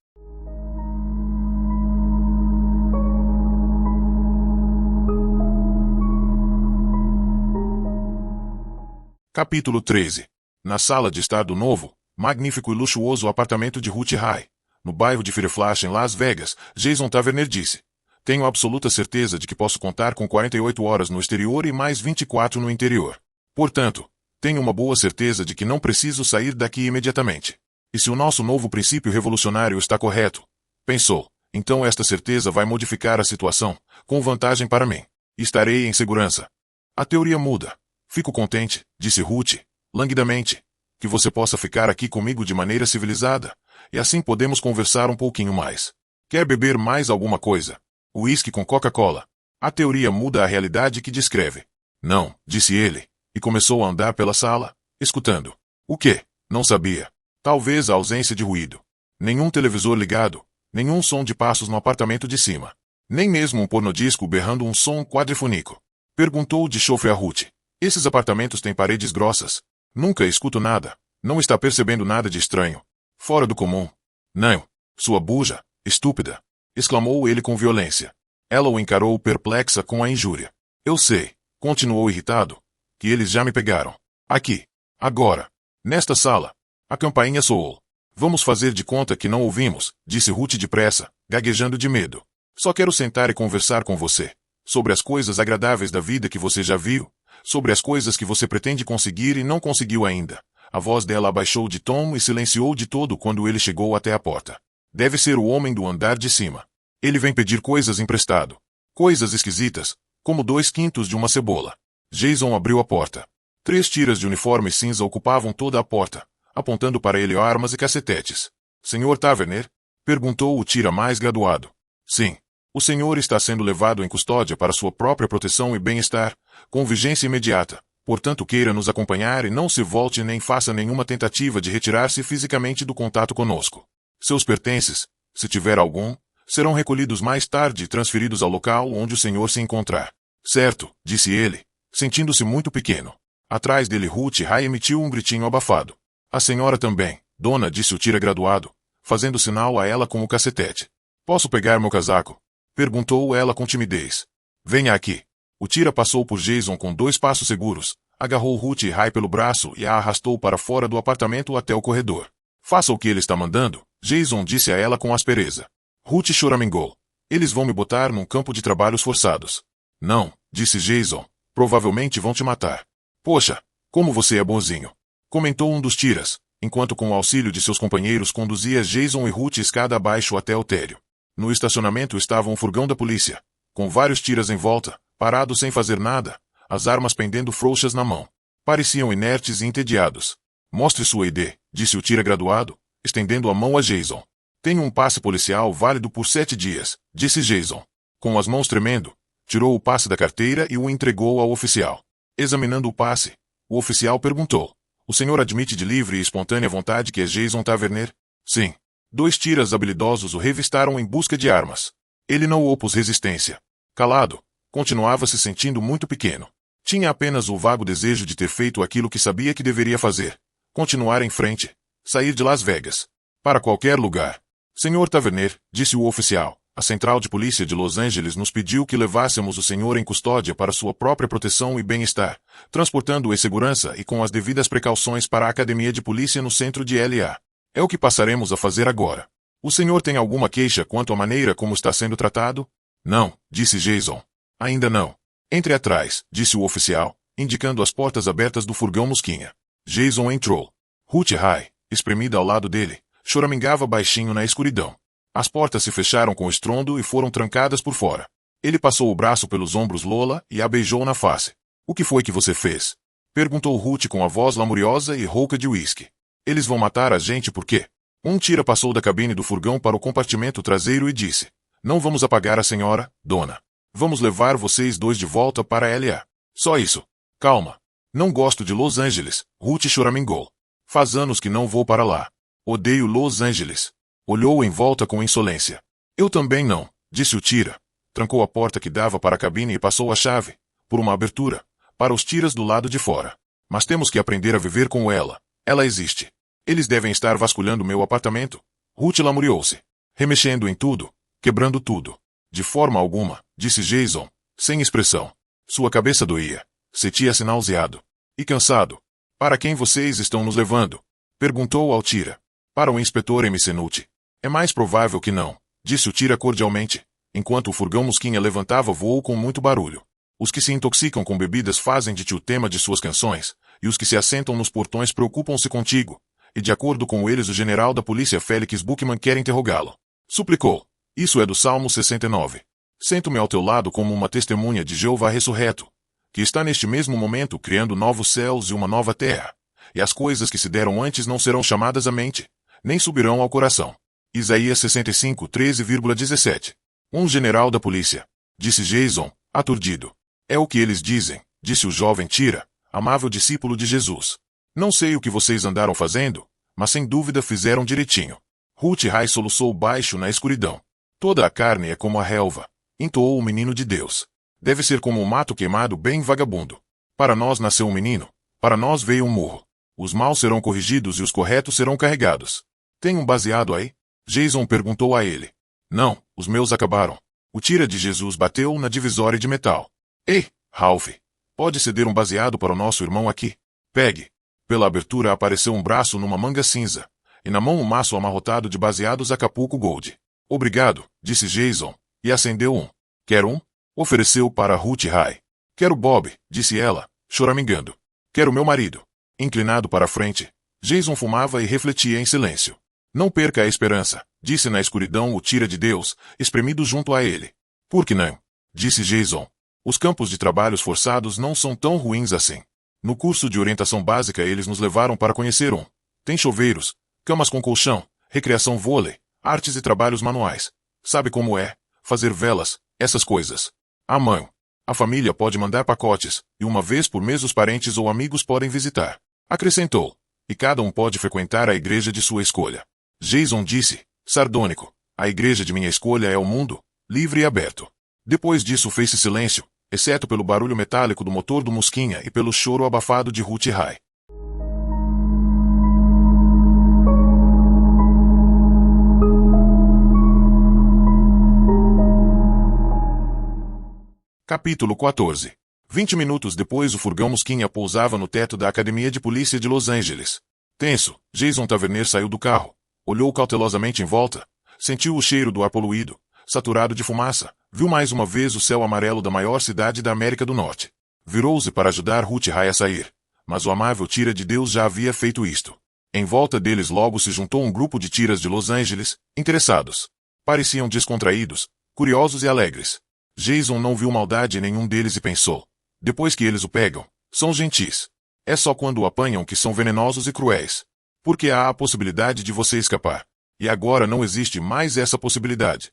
Capítulo 13. Na sala de estar do novo, magnífico e luxuoso apartamento de Ruth High, no bairro de Fireflash em Las Vegas, Jason Taverner disse: Tenho absoluta certeza de que posso contar com 48 horas no exterior e mais 24 no interior. Portanto, tenho uma boa certeza de que não preciso sair daqui imediatamente. E se o nosso novo princípio revolucionário está correto, pensou, então esta certeza vai modificar a situação, com vantagem para mim. Estarei em segurança. A teoria muda. Fico contente, disse Ruth, languidamente, que você possa ficar aqui comigo de maneira civilizada, e assim podemos conversar um pouquinho mais. Quer beber mais alguma coisa? Uísque com Coca-Cola. A teoria muda a realidade que descreve. Não, disse ele, e começou a andar pela sala, escutando. O quê? Não sabia. Talvez a ausência de ruído. Nenhum televisor ligado, nenhum som de passos no apartamento de cima. Nem mesmo um pornodisco berrando um som quadrifônico. Perguntou de chofre a Ruth. Esses apartamentos têm paredes grossas. Nunca escuto nada. Não está percebendo nada de estranho. Fora do comum. Não. Sua buja, estúpida. Exclamou ele com violência. Ela o encarou perplexa com a injúria. Eu sei, continuou irritado, que eles já me pegaram. Aqui. Agora. Nesta sala. A campainha soou. Vamos fazer de conta que não ouvimos, disse Ruth depressa, gaguejando de medo. Só quero sentar e conversar com você. Sobre as coisas agradáveis da vida que você já viu. Sobre as coisas que você pretende conseguir e não conseguiu ainda. A voz dela abaixou de tom e silenciou de todo quando ele chegou até a porta. Deve ser o homem do andar de cima. Ele vem pedir coisas emprestado. Coisas esquisitas, como 2/5 de uma cebola. Jason abriu a porta. 3 tiras de uniforme cinza ocupavam toda a porta, apontando para ele armas e cacetetes. Senhor Taverner? Perguntou o tira mais graduado. Sim. O senhor está sendo levado em custódia para sua própria proteção e bem-estar, com vigência imediata. Portanto, queira nos acompanhar e não se volte nem faça nenhuma tentativa de retirar-se fisicamente do contato conosco. Seus pertences, se tiver algum, serão recolhidos mais tarde e transferidos ao local onde o senhor se encontrar. Certo, disse ele, sentindo-se muito pequeno. Atrás dele Ruth Rai emitiu um gritinho abafado. A senhora também, dona, disse o tira graduado, fazendo sinal a ela com o cacetete. Posso pegar meu casaco? Perguntou ela com timidez. Venha aqui. O tira passou por Jason com 2 passos seguros, agarrou Ruth Rai pelo braço e a arrastou para fora do apartamento até o corredor. Faça o que ele está mandando, Jason disse a ela com aspereza. Ruth choramingou. Eles vão me botar num campo de trabalhos forçados. Não, disse Jason, provavelmente vão te matar. Poxa, como você é bonzinho. Comentou um dos tiras, enquanto com o auxílio de seus companheiros conduzia Jason e Ruth escada abaixo até o térreo. No estacionamento estava um furgão da polícia, com vários tiras em volta, parado sem fazer nada, as armas pendendo frouxas na mão. Pareciam inertes e entediados. Mostre sua ID, disse o tira graduado, estendendo a mão a Jason. Tenho um passe policial válido por 7 dias, disse Jason. Com as mãos tremendo, tirou o passe da carteira e o entregou ao oficial. Examinando o passe, o oficial perguntou. O senhor admite de livre e espontânea vontade que é Jason Taverner? Sim. 2 tiras habilidosos o revistaram em busca de armas. Ele não opôs resistência. Calado, continuava se sentindo muito pequeno. Tinha apenas o vago desejo de ter feito aquilo que sabia que deveria fazer. Continuar em frente. Sair de Las Vegas. Para qualquer lugar. Senhor Taverner, disse o oficial, a central de polícia de Los Angeles nos pediu que levássemos o senhor em custódia para sua própria proteção e bem-estar, transportando-o em segurança e com as devidas precauções para a academia de polícia no centro de L.A. É o que passaremos a fazer agora. O senhor tem alguma queixa quanto à maneira como está sendo tratado? Não, disse Jason. Ainda não. Entre atrás, disse o oficial, indicando as portas abertas do furgão Mosquinha. Jason entrou. Ruth Rai, espremida ao lado dele, choramingava baixinho na escuridão. As portas se fecharam com estrondo e foram trancadas por fora. Ele passou o braço pelos ombros Lola e a beijou na face. O que foi que você fez? Perguntou Ruth com a voz lamuriosa e rouca de uísque. Eles vão matar a gente por quê? Um tira passou da cabine do furgão para o compartimento traseiro e disse. Não vamos apagar a senhora, dona. Vamos levar vocês 2 de volta para L.A. Só isso. Calma. Não gosto de Los Angeles, Ruth choramingou. Faz anos que não vou para lá. Odeio Los Angeles. Olhou em volta com insolência. Eu também não, disse o tira. Trancou a porta que dava para a cabine e passou a chave, por uma abertura, para os tiras do lado de fora. Mas temos que aprender a viver com ela. Ela existe. Eles devem estar vasculhando meu apartamento. Ruth lamuriou-se. Remexendo em tudo, quebrando tudo. De forma alguma, disse Jason, sem expressão. Sua cabeça doía. Sentia-se nauseado. E cansado. Para quem vocês estão nos levando? Perguntou ao tira. Para o inspetor MC Nutt. É mais provável que não, disse o tira cordialmente, enquanto o furgão Mosquinha levantava voo com muito barulho. Os que se intoxicam com bebidas fazem de ti o tema de suas canções, e os que se assentam nos portões preocupam-se contigo, e de acordo com eles o general da polícia Félix Buchmann quer interrogá-lo. Suplicou. Isso é do Salmo 69. Sento-me ao teu lado como uma testemunha de Jeová ressurreto, que está neste mesmo momento criando novos céus e uma nova terra, e as coisas que se deram antes não serão chamadas à mente, nem subirão ao coração. Isaías 65, 13,17. Um general da polícia, disse Jason, aturdido. É o que eles dizem, disse o jovem Tira, amável discípulo de Jesus. Não sei o que vocês andaram fazendo, mas sem dúvida fizeram direitinho. Ruth Rai soluçou baixo na escuridão. Toda a carne é como a relva, entoou o menino de Deus. Deve ser como um mato queimado bem vagabundo. Para nós nasceu um menino, para nós veio um murro. Os maus serão corrigidos e os corretos serão carregados. Tem um baseado aí? Jason perguntou a ele. Não, os meus acabaram. O tira de Jesus bateu na divisória de metal. Ei, Ralph, pode ceder um baseado para o nosso irmão aqui? Pegue. Pela abertura apareceu um braço numa manga cinza, e na mão um maço amarrotado de baseados Acapulco Gold. Obrigado, disse Jason, e acendeu um. Quer um? Ofereceu para Ruth Rai. Quero Bob, disse ela, choramingando. Quero meu marido. Inclinado para a frente, Jason fumava e refletia em silêncio. Não perca a esperança, disse na escuridão o tira de Deus, espremido junto a ele. Por que não? Disse Jason. Os campos de trabalhos forçados não são tão ruins assim. No curso de orientação básica eles nos levaram para conhecer um. Tem chuveiros, camas com colchão, recreação vôlei, artes e trabalhos manuais. Sabe como é? Fazer velas, essas coisas. A mãe. A família pode mandar pacotes, e uma vez por mês os parentes ou amigos podem visitar. Acrescentou. E cada um pode frequentar a igreja de sua escolha. Jason disse, sardônico, a igreja de minha escolha é o mundo, livre e aberto. Depois disso fez-se silêncio, exceto pelo barulho metálico do motor do Mosquinha e pelo choro abafado de Ruth Rai. Capítulo 14. 20 minutos depois o furgão Mosquinha pousava no teto da Academia de Polícia de Los Angeles. Tenso, Jason Tavernier saiu do carro, olhou cautelosamente em volta, sentiu o cheiro do ar poluído, saturado de fumaça, viu mais uma vez o céu amarelo da maior cidade da América do Norte. Virou-se para ajudar Ruth Rai a sair, mas o amável tira de Deus já havia feito isto. Em volta deles logo se juntou um grupo de tiras de Los Angeles, interessados. Pareciam descontraídos, curiosos e alegres. Jason não viu maldade em nenhum deles e pensou. Depois que eles o pegam, são gentis. É só quando o apanham que são venenosos e cruéis. Porque há a possibilidade de você escapar. E agora não existe mais essa possibilidade.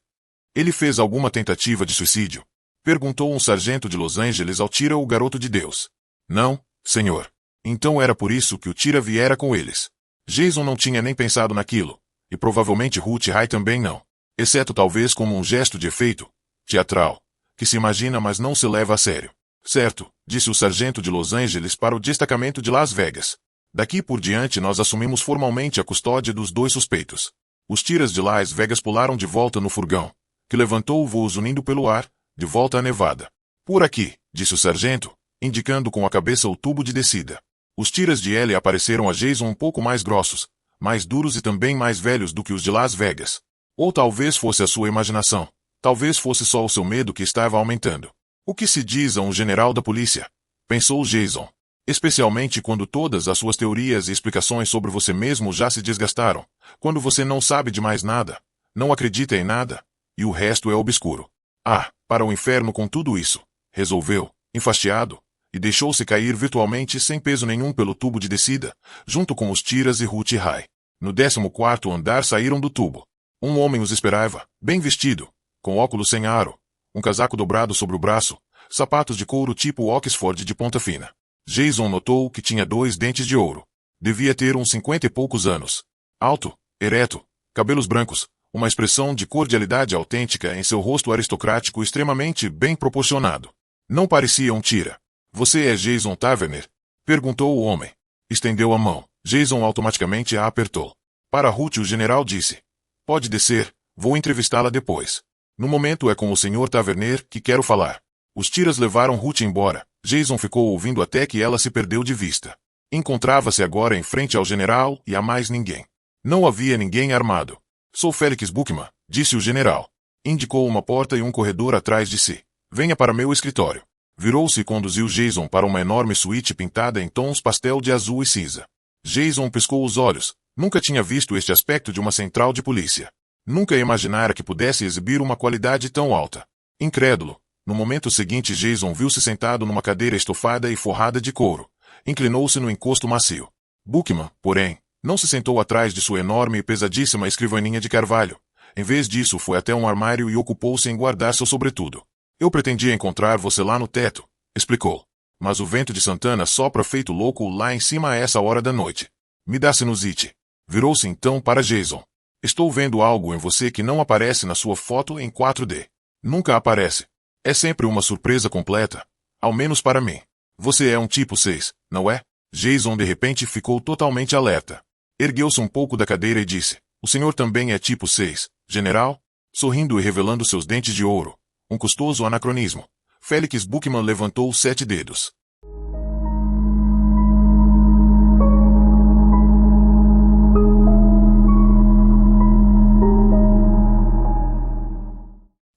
Ele fez alguma tentativa de suicídio? Perguntou um sargento de Los Angeles ao tira o garoto de Deus. Não, senhor. Então era por isso que o tira viera com eles. Jason não tinha nem pensado naquilo. E provavelmente Ruth Rai também não. Exceto talvez como um gesto de efeito teatral. Que se imagina mas não se leva a sério. Certo, disse o sargento de Los Angeles para o destacamento de Las Vegas. Daqui por diante nós assumimos formalmente a custódia dos dois suspeitos. Os tiras de Las Vegas pularam de volta no furgão, que levantou o voo zunindo pelo ar, de volta à Nevada. Por aqui, disse o sargento, indicando com a cabeça o tubo de descida. Os tiras de L apareceram a Jason um pouco mais grossos, mais duros e também mais velhos do que os de Las Vegas. Ou talvez fosse a sua imaginação. Talvez fosse só o seu medo que estava aumentando. O que se diz a um general da polícia? Pensou Jason. Especialmente quando todas as suas teorias e explicações sobre você mesmo já se desgastaram. Quando você não sabe de mais nada, não acredita em nada, e o resto é obscuro. Ah, para o inferno com tudo isso, resolveu, enfastiado, e deixou-se cair virtualmente sem peso nenhum pelo tubo de descida, junto com os tiras e Ruth Rai. No 14º andar saíram do tubo. Um homem os esperava, bem vestido, com óculos sem aro, um casaco dobrado sobre o braço, sapatos de couro tipo Oxford de ponta fina. Jason notou que tinha 2 dentes de ouro. Devia ter uns 50 e poucos anos. Alto, ereto, cabelos brancos, uma expressão de cordialidade autêntica em seu rosto aristocrático extremamente bem proporcionado. Não parecia um tira. Você é Jason Tavernier? Perguntou o homem. Estendeu a mão. Jason automaticamente a apertou. Para Ruth o general disse. Pode descer, vou entrevistá-la depois. No momento é com o Sr. Tavernier que quero falar. Os tiras levaram Ruth embora. Jason ficou ouvindo até que ela se perdeu de vista. Encontrava-se agora em frente ao general e a mais ninguém. Não havia ninguém armado. Sou Felix Buchmann, disse o general. Indicou uma porta e um corredor atrás de si. Venha para meu escritório. Virou-se e conduziu Jason para uma enorme suíte pintada em tons pastel de azul e cinza. Jason piscou os olhos. Nunca tinha visto este aspecto de uma central de polícia. Nunca imaginara que pudesse exibir uma qualidade tão alta. Incrédulo. No momento seguinte Jason viu-se sentado numa cadeira estofada e forrada de couro. Inclinou-se no encosto macio. Buchmann, porém, não se sentou atrás de sua enorme e pesadíssima escrivaninha de carvalho. Em vez disso foi até um armário e ocupou-se em guardar seu sobretudo. Eu pretendia encontrar você lá no teto, explicou. Mas o vento de Santana sopra feito louco lá em cima a essa hora da noite. Me dá sinusite. Virou-se então para Jason. Estou vendo algo em você que não aparece na sua foto em 4D. Nunca aparece. É sempre uma surpresa completa. Ao menos para mim. Você é um tipo 6, não é? Jason de repente ficou totalmente alerta. Ergueu-se um pouco da cadeira e disse: o senhor também é tipo 6, general? Sorrindo e revelando seus dentes de ouro. Um custoso anacronismo. Felix Buchmann levantou os 7 dedos.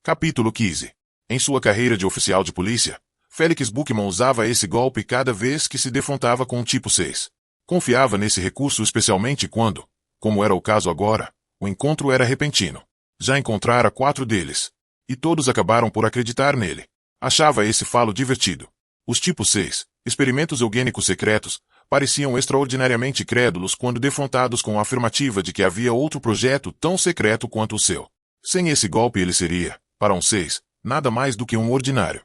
Capítulo 15. Em sua carreira de oficial de polícia, Felix Buchmann usava esse golpe cada vez que se defrontava com o tipo 6. Confiava nesse recurso especialmente quando, como era o caso agora, o encontro era repentino. Já encontrara 4 deles. E todos acabaram por acreditar nele. Achava esse falo divertido. Os tipos 6, experimentos eugênicos secretos, pareciam extraordinariamente crédulos quando defrontados com a afirmativa de que havia outro projeto tão secreto quanto o seu. Sem esse golpe ele seria, para um 6, nada mais do que um ordinário.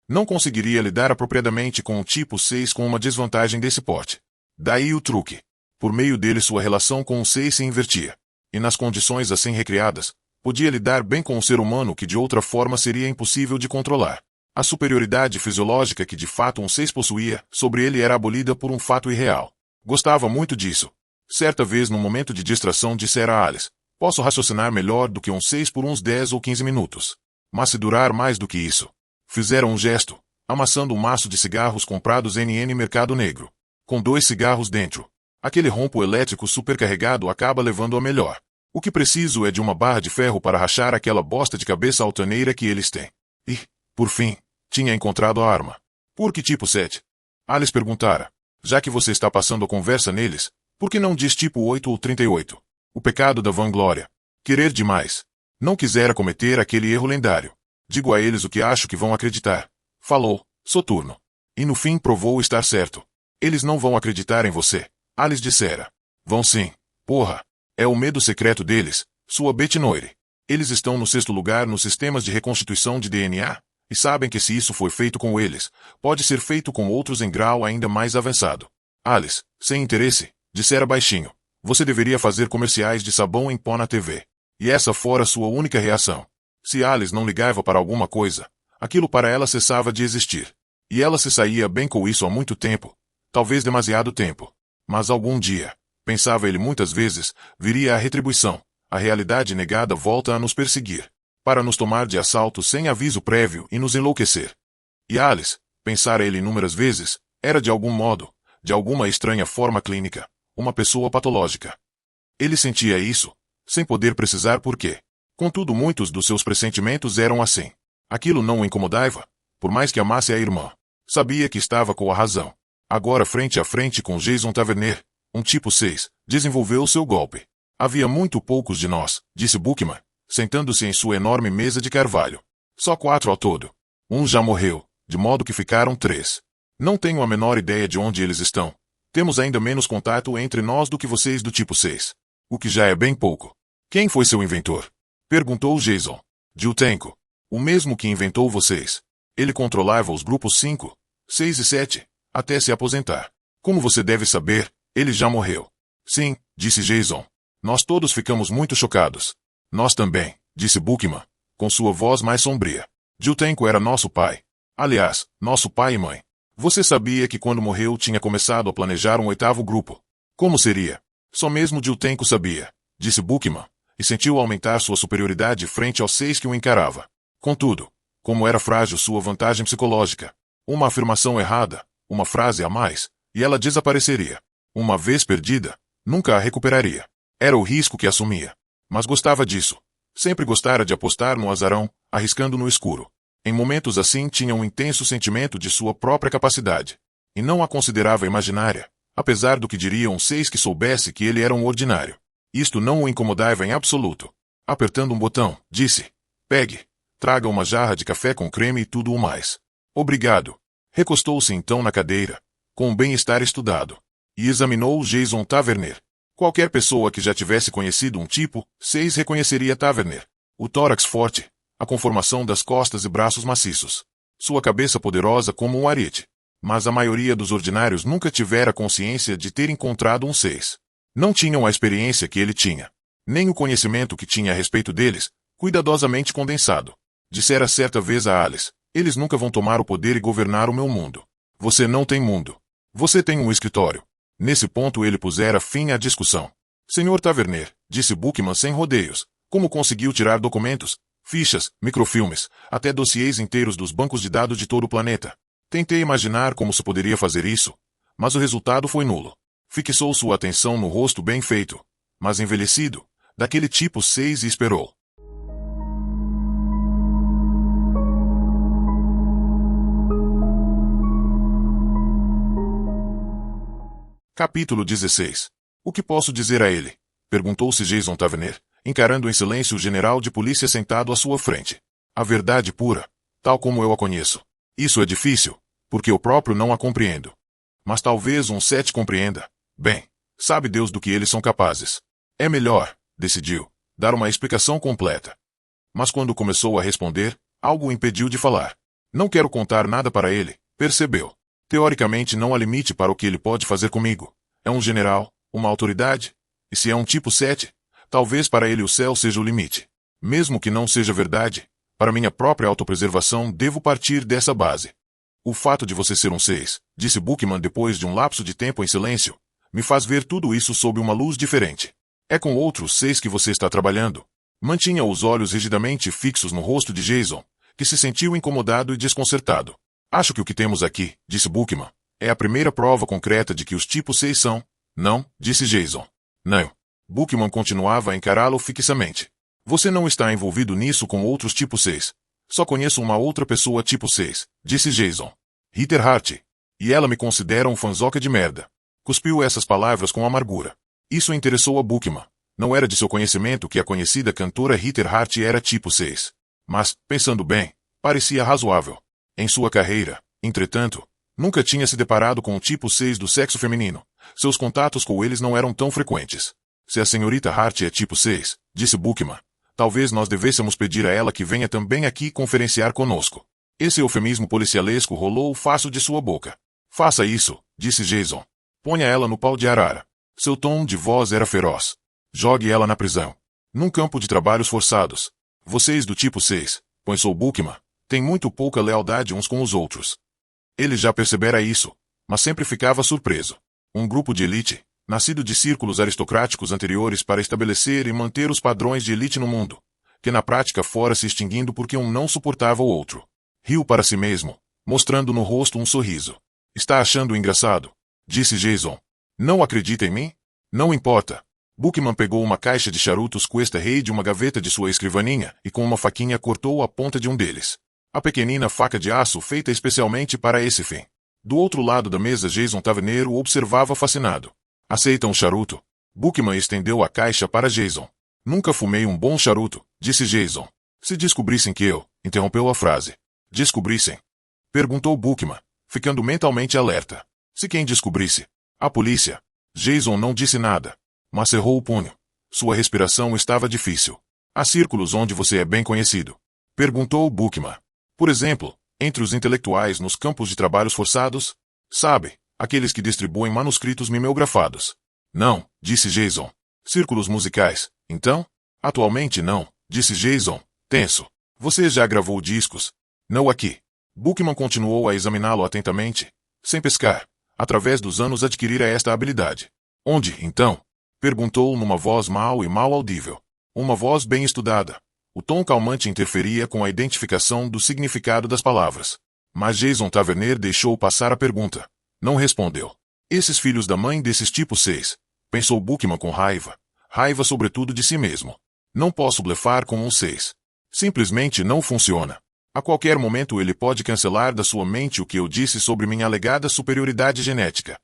Não conseguiria lidar apropriadamente com o tipo 6 com uma desvantagem desse porte. Daí o truque. Por meio dele sua relação com o 6 se invertia. E nas condições assim recriadas, podia lidar bem com o ser humano que de outra forma seria impossível de controlar. A superioridade fisiológica que de fato um 6 possuía sobre ele era abolida por um fato irreal. Gostava muito disso. Certa vez num momento de distração dissera a Alice: posso raciocinar melhor do que um 6 por uns 10 ou 15 minutos. Mas se durar mais do que isso... Fizeram um gesto, amassando um maço de cigarros comprados em Mercado Negro. Com 2 cigarros dentro. Aquele rompo elétrico supercarregado acaba levando a melhor. O que preciso é de uma barra de ferro para rachar aquela bosta de cabeça altaneira que eles têm. E, por fim, tinha encontrado a arma. Por que tipo 7? Alice perguntara. Já que você está passando a conversa neles, por que não diz tipo 8 ou 38? O pecado da vanglória. Querer demais. Não quisera cometer aquele erro lendário. Digo a eles o que acho que vão acreditar. Falou, soturno. E no fim provou estar certo. Eles não vão acreditar em você. Alice dissera. Vão sim. Porra. É o medo secreto deles, sua betinoire. Eles estão no 6º lugar nos sistemas de reconstituição de DNA, e sabem que se isso foi feito com eles, pode ser feito com outros em grau ainda mais avançado. Alice, sem interesse, dissera baixinho. Você deveria fazer comerciais de sabão em pó na TV. E essa fora sua única reação. Se Alice não ligava para alguma coisa, aquilo para ela cessava de existir. E ela se saía bem com isso há muito tempo. Talvez demasiado tempo. Mas algum dia, pensava ele muitas vezes, viria a retribuição. A realidade negada volta a nos perseguir. Para nos tomar de assalto sem aviso prévio e nos enlouquecer. E Alice, pensara ele inúmeras vezes, era de algum modo, de alguma estranha forma clínica, uma pessoa patológica. Ele sentia isso, sem poder precisar por quê. Contudo, muitos dos seus pressentimentos eram assim. Aquilo não o incomodava, por mais que amasse a irmã. Sabia que estava com a razão. Agora, frente a frente com Jason Tavernier, um tipo 6, desenvolveu seu golpe. Havia muito poucos de nós, disse Buchmann, sentando-se em sua enorme mesa de carvalho. Só 4 ao todo. Um já morreu, de modo que ficaram 3. Não tenho a menor ideia de onde eles estão. Temos ainda menos contato entre nós do que vocês do tipo 6. O que já é bem pouco. Quem foi seu inventor? Perguntou Jason. Jutenko. O mesmo que inventou vocês. Ele controlava os grupos 5, 6 e 7, até se aposentar. Como você deve saber, ele já morreu. Sim, disse Jason. Nós todos ficamos muito chocados. Nós também, disse Buchmann, com sua voz mais sombria. Jutenko era nosso pai. Aliás, nosso pai e mãe. Você sabia que quando morreu tinha começado a planejar um 8º grupo? Como seria? Só mesmo Jutenko sabia, disse Buchmann, e sentiu aumentar sua superioridade frente aos 6 que o encarava. Contudo, como era frágil sua vantagem psicológica, uma afirmação errada, uma frase a mais, e ela desapareceria. Uma vez perdida, nunca a recuperaria. Era o risco que assumia. Mas gostava disso. Sempre gostara de apostar no azarão, arriscando no escuro. Em momentos assim tinha um intenso sentimento de sua própria capacidade. E não a considerava imaginária, apesar do que diriam 6 que soubesse que ele era um ordinário. Isto não o incomodava em absoluto. Apertando um botão, disse: pegue, traga uma jarra de café com creme e tudo o mais. Obrigado. Recostou-se então na cadeira, com um bem-estar estudado, e examinou Jason Tavernier. Qualquer pessoa que já tivesse conhecido um tipo 6 reconheceria Tavernier. O tórax forte, a conformação das costas e braços maciços. Sua cabeça poderosa como um ariete. Mas a maioria dos ordinários nunca tivera consciência de ter encontrado um 6. Não tinham a experiência que ele tinha, nem o conhecimento que tinha a respeito deles, cuidadosamente condensado. Dissera certa vez a Alice: eles nunca vão tomar o poder e governar o meu mundo. Você não tem mundo. Você tem um escritório. Nesse ponto ele pusera fim à discussão. Senhor Taverner, disse Bookman sem rodeios, como conseguiu tirar documentos, fichas, microfilmes, até dossiês inteiros dos bancos de dados de todo o planeta? Tentei imaginar como se poderia fazer isso, mas o resultado foi nulo. Fixou sua atenção no rosto bem feito, mas envelhecido, daquele tipo 6 e esperou. Capítulo 16. O que posso dizer a ele? Perguntou-se Jason Taverner, encarando em silêncio o general de polícia sentado à sua frente. A verdade pura, tal como eu a conheço. Isso é difícil, porque eu próprio não a compreendo. Mas talvez um 7 compreenda. Bem, sabe Deus do que eles são capazes. É melhor, decidiu, dar uma explicação completa. Mas quando começou a responder, algo o impediu de falar. Não quero contar nada para ele, percebeu. Teoricamente não há limite para o que ele pode fazer comigo. É um general, uma autoridade, e se é um tipo 7, talvez para ele o céu seja o limite. Mesmo que não seja verdade, para minha própria autopreservação devo partir dessa base. O fato de você ser um 6, disse Bookman depois de um lapso de tempo em silêncio, me faz ver tudo isso sob uma luz diferente. É com outros 6 que você está trabalhando. Mantinha os olhos rigidamente fixos no rosto de Jason, que se sentiu incomodado e desconcertado. Acho que o que temos aqui, disse Bookman, é a primeira prova concreta de que os tipos 6 são... Não, disse Jason. Não. Bookman continuava a encará-lo fixamente. Você não está envolvido nisso com outros tipos 6. Só conheço uma outra pessoa tipo 6, disse Jason. Heather Hart. E ela me considera um fanzoca de merda. Cuspiu essas palavras com amargura. Isso interessou a Bookman. Não era de seu conhecimento que a conhecida cantora Heather Hart era tipo 6. Mas, pensando bem, parecia razoável. Em sua carreira, entretanto, nunca tinha se deparado com o tipo 6 do sexo feminino. Seus contatos com eles não eram tão frequentes. Se a senhorita Hart é tipo 6, disse Bookman, talvez nós devêssemos pedir a ela que venha também aqui conferenciar conosco. Esse eufemismo policialesco rolou fácil de sua boca. Faça isso, disse Jason. Ponha ela no pau de arara. Seu tom de voz era feroz. Jogue ela na prisão. Num campo de trabalhos forçados. Vocês do tipo 6, pensou Bookman, têm muito pouca lealdade uns com os outros. Ele já percebera isso, mas sempre ficava surpreso. Um grupo de elite, nascido de círculos aristocráticos anteriores para estabelecer e manter os padrões de elite no mundo, que na prática fora se extinguindo porque um não suportava o outro. Riu para si mesmo, mostrando no rosto um sorriso. Está achando engraçado? Disse Jason. Não acredita em mim? Não importa. Bookman pegou uma caixa de charutos Cuesta Rei de uma gaveta de sua escrivaninha e com uma faquinha cortou a ponta de um deles. A pequenina faca de aço feita especialmente para esse fim. Do outro lado da mesa Jason Taverner o observava fascinado. Aceita um charuto? Bookman estendeu a caixa para Jason. Nunca fumei um bom charuto, disse Jason. Se descobrissem que eu, interrompeu a frase. Descobrissem? Perguntou Bookman, ficando mentalmente alerta. Se quem descobrisse? A polícia. Jason não disse nada, mas cerrou o punho. Sua respiração estava difícil. Há círculos onde você é bem conhecido? Perguntou Bookman. Por exemplo, entre os intelectuais nos campos de trabalhos forçados? Sabe, aqueles que distribuem manuscritos mimeografados. Não, disse Jason. Círculos musicais, então? Atualmente não, disse Jason, tenso. Você já gravou discos? Não aqui. Bookman continuou a examiná-lo atentamente, sem pescar. Através dos anos adquirira esta habilidade. Onde, então? Perguntou numa voz mal e mal audível. Uma voz bem estudada. O tom calmante interferia com a identificação do significado das palavras. Mas Jason Taverner deixou passar a pergunta. Não respondeu. Esses filhos da mãe desses tipos 6, pensou Bookman com raiva. Raiva sobretudo de si mesmo. Não posso blefar com um 6. Simplesmente não funciona. A qualquer momento ele pode cancelar da sua mente o que eu disse sobre minha alegada superioridade genética.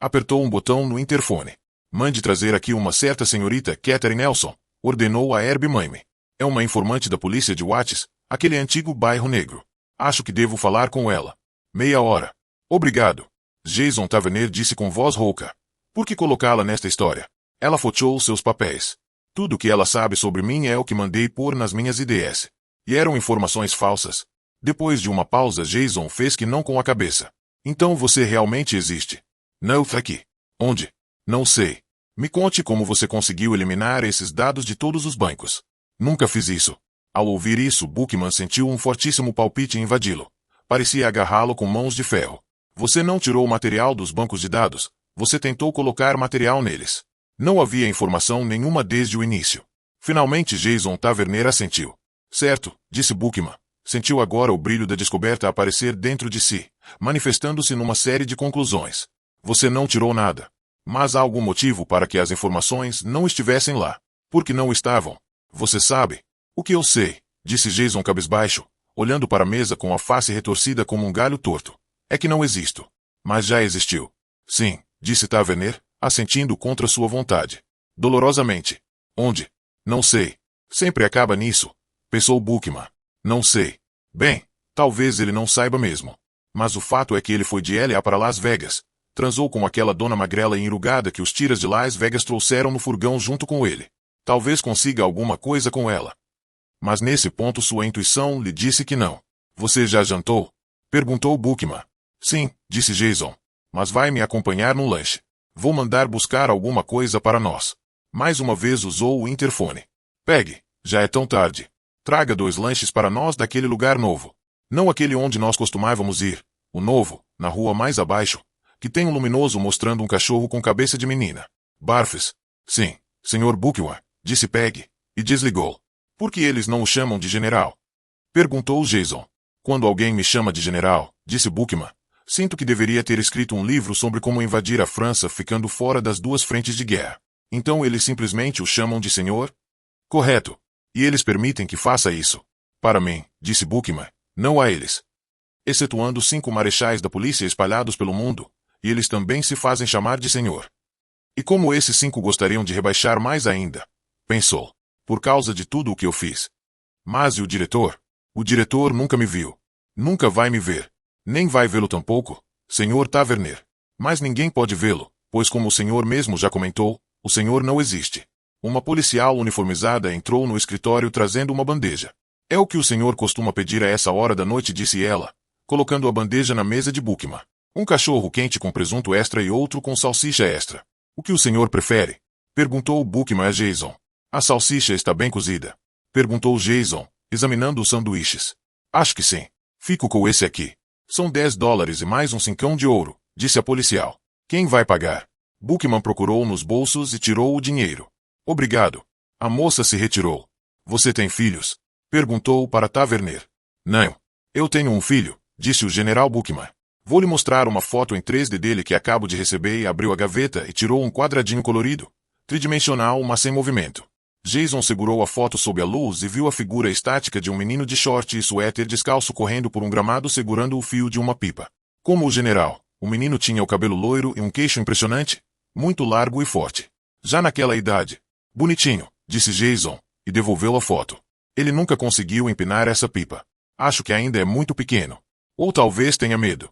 Apertou um botão no interfone. Mande trazer aqui uma certa senhorita Catherine Nelson, ordenou a Herb Maime. É uma informante da polícia de Watts, aquele antigo bairro negro. Acho que devo falar com ela. Meia hora. Obrigado. Jason Taverner disse com voz rouca. Por que colocá-la nesta história? Ela foteou seus papéis. Tudo o que ela sabe sobre mim é o que mandei pôr nas minhas IDs. E eram informações falsas. Depois de uma pausa Jason fez que não com a cabeça. Então você realmente existe. Não, aqui. Onde? Não sei. Me conte como você conseguiu eliminar esses dados de todos os bancos. Nunca fiz isso. Ao ouvir isso, Bookman sentiu um fortíssimo palpite invadi-lo. Parecia agarrá-lo com mãos de ferro. Você não tirou o material dos bancos de dados, você tentou colocar material neles. Não havia informação nenhuma desde o início. Finalmente Jason Taverner assentiu. Certo, disse Bookman. Sentiu agora o brilho da descoberta aparecer dentro de si, manifestando-se numa série de conclusões. Você não tirou nada. Mas há algum motivo para que as informações não estivessem lá. Por que não estavam? Você sabe? O que eu sei, disse Jason cabisbaixo, olhando para a mesa com a face retorcida como um galho torto. É que não existo. Mas já existiu. Sim, disse Taverner, assentindo contra sua vontade. Dolorosamente. Onde? Não sei. Sempre acaba nisso. Pensou Bookman. Não sei. Bem, talvez ele não saiba mesmo. Mas o fato é que ele foi de LA para Las Vegas. Transou com aquela dona magrela e enrugada que os tiras de Las Vegas trouxeram no furgão junto com ele. Talvez consiga alguma coisa com ela. Mas nesse ponto sua intuição lhe disse que não. Você já jantou? Perguntou Bookman. Sim, disse Jason. Mas vai me acompanhar no lanche. Vou mandar buscar alguma coisa para nós. Mais uma vez usou o interfone. Pegue, já é tão tarde. Traga 2 lanches para nós daquele lugar novo. Não aquele onde nós costumávamos ir. O novo, na rua mais abaixo, que tem um luminoso mostrando um cachorro com cabeça de menina. Barfes. Sim, Sr. Bookman, disse Peggy, e desligou. Por que eles não o chamam de general? Perguntou Jason. Quando alguém me chama de general, disse Bookman, sinto que deveria ter escrito um livro sobre como invadir a França ficando fora das 2 frentes de guerra. Então eles simplesmente o chamam de senhor? Correto. E eles permitem que faça isso. Para mim, disse Bookman, não a eles. Excetuando 5 marechais da polícia espalhados pelo mundo, e eles também se fazem chamar de senhor. E como esses 5 gostariam de rebaixar mais ainda? Pensou. Por causa de tudo o que eu fiz. Mas e o diretor? O diretor nunca me viu. Nunca vai me ver. Nem vai vê-lo tampouco, Sr. Taverner. Mas ninguém pode vê-lo, pois como o senhor mesmo já comentou, o senhor não existe. Uma policial uniformizada entrou no escritório trazendo uma bandeja. É o que o senhor costuma pedir a essa hora da noite, disse ela, colocando a bandeja na mesa de Bookman. Um cachorro quente com presunto extra e outro com salsicha extra. O que o senhor prefere? Perguntou Bookman a Jason. A salsicha está bem cozida? Perguntou Jason, examinando os sanduíches. Acho que sim. Fico com esse aqui. São $10 e mais um cincão de ouro, disse a policial. Quem vai pagar? Bookman procurou nos bolsos e tirou o dinheiro. Obrigado. A moça se retirou. Você tem filhos? Perguntou para Taverner. Não. Eu tenho um filho, disse o general Bookman. Vou lhe mostrar uma foto em 3D dele que acabo de receber e abriu a gaveta e tirou um quadradinho colorido, tridimensional, mas sem movimento. Jason segurou a foto sob a luz e viu a figura estática de um menino de short e suéter descalço correndo por um gramado segurando o fio de uma pipa. Como o general, o menino tinha o cabelo loiro e um queixo impressionante, muito largo e forte. Já naquela idade. Bonitinho, disse Jason, e devolveu a foto. Ele nunca conseguiu empinar essa pipa. Acho que ainda é muito pequeno. Ou talvez tenha medo.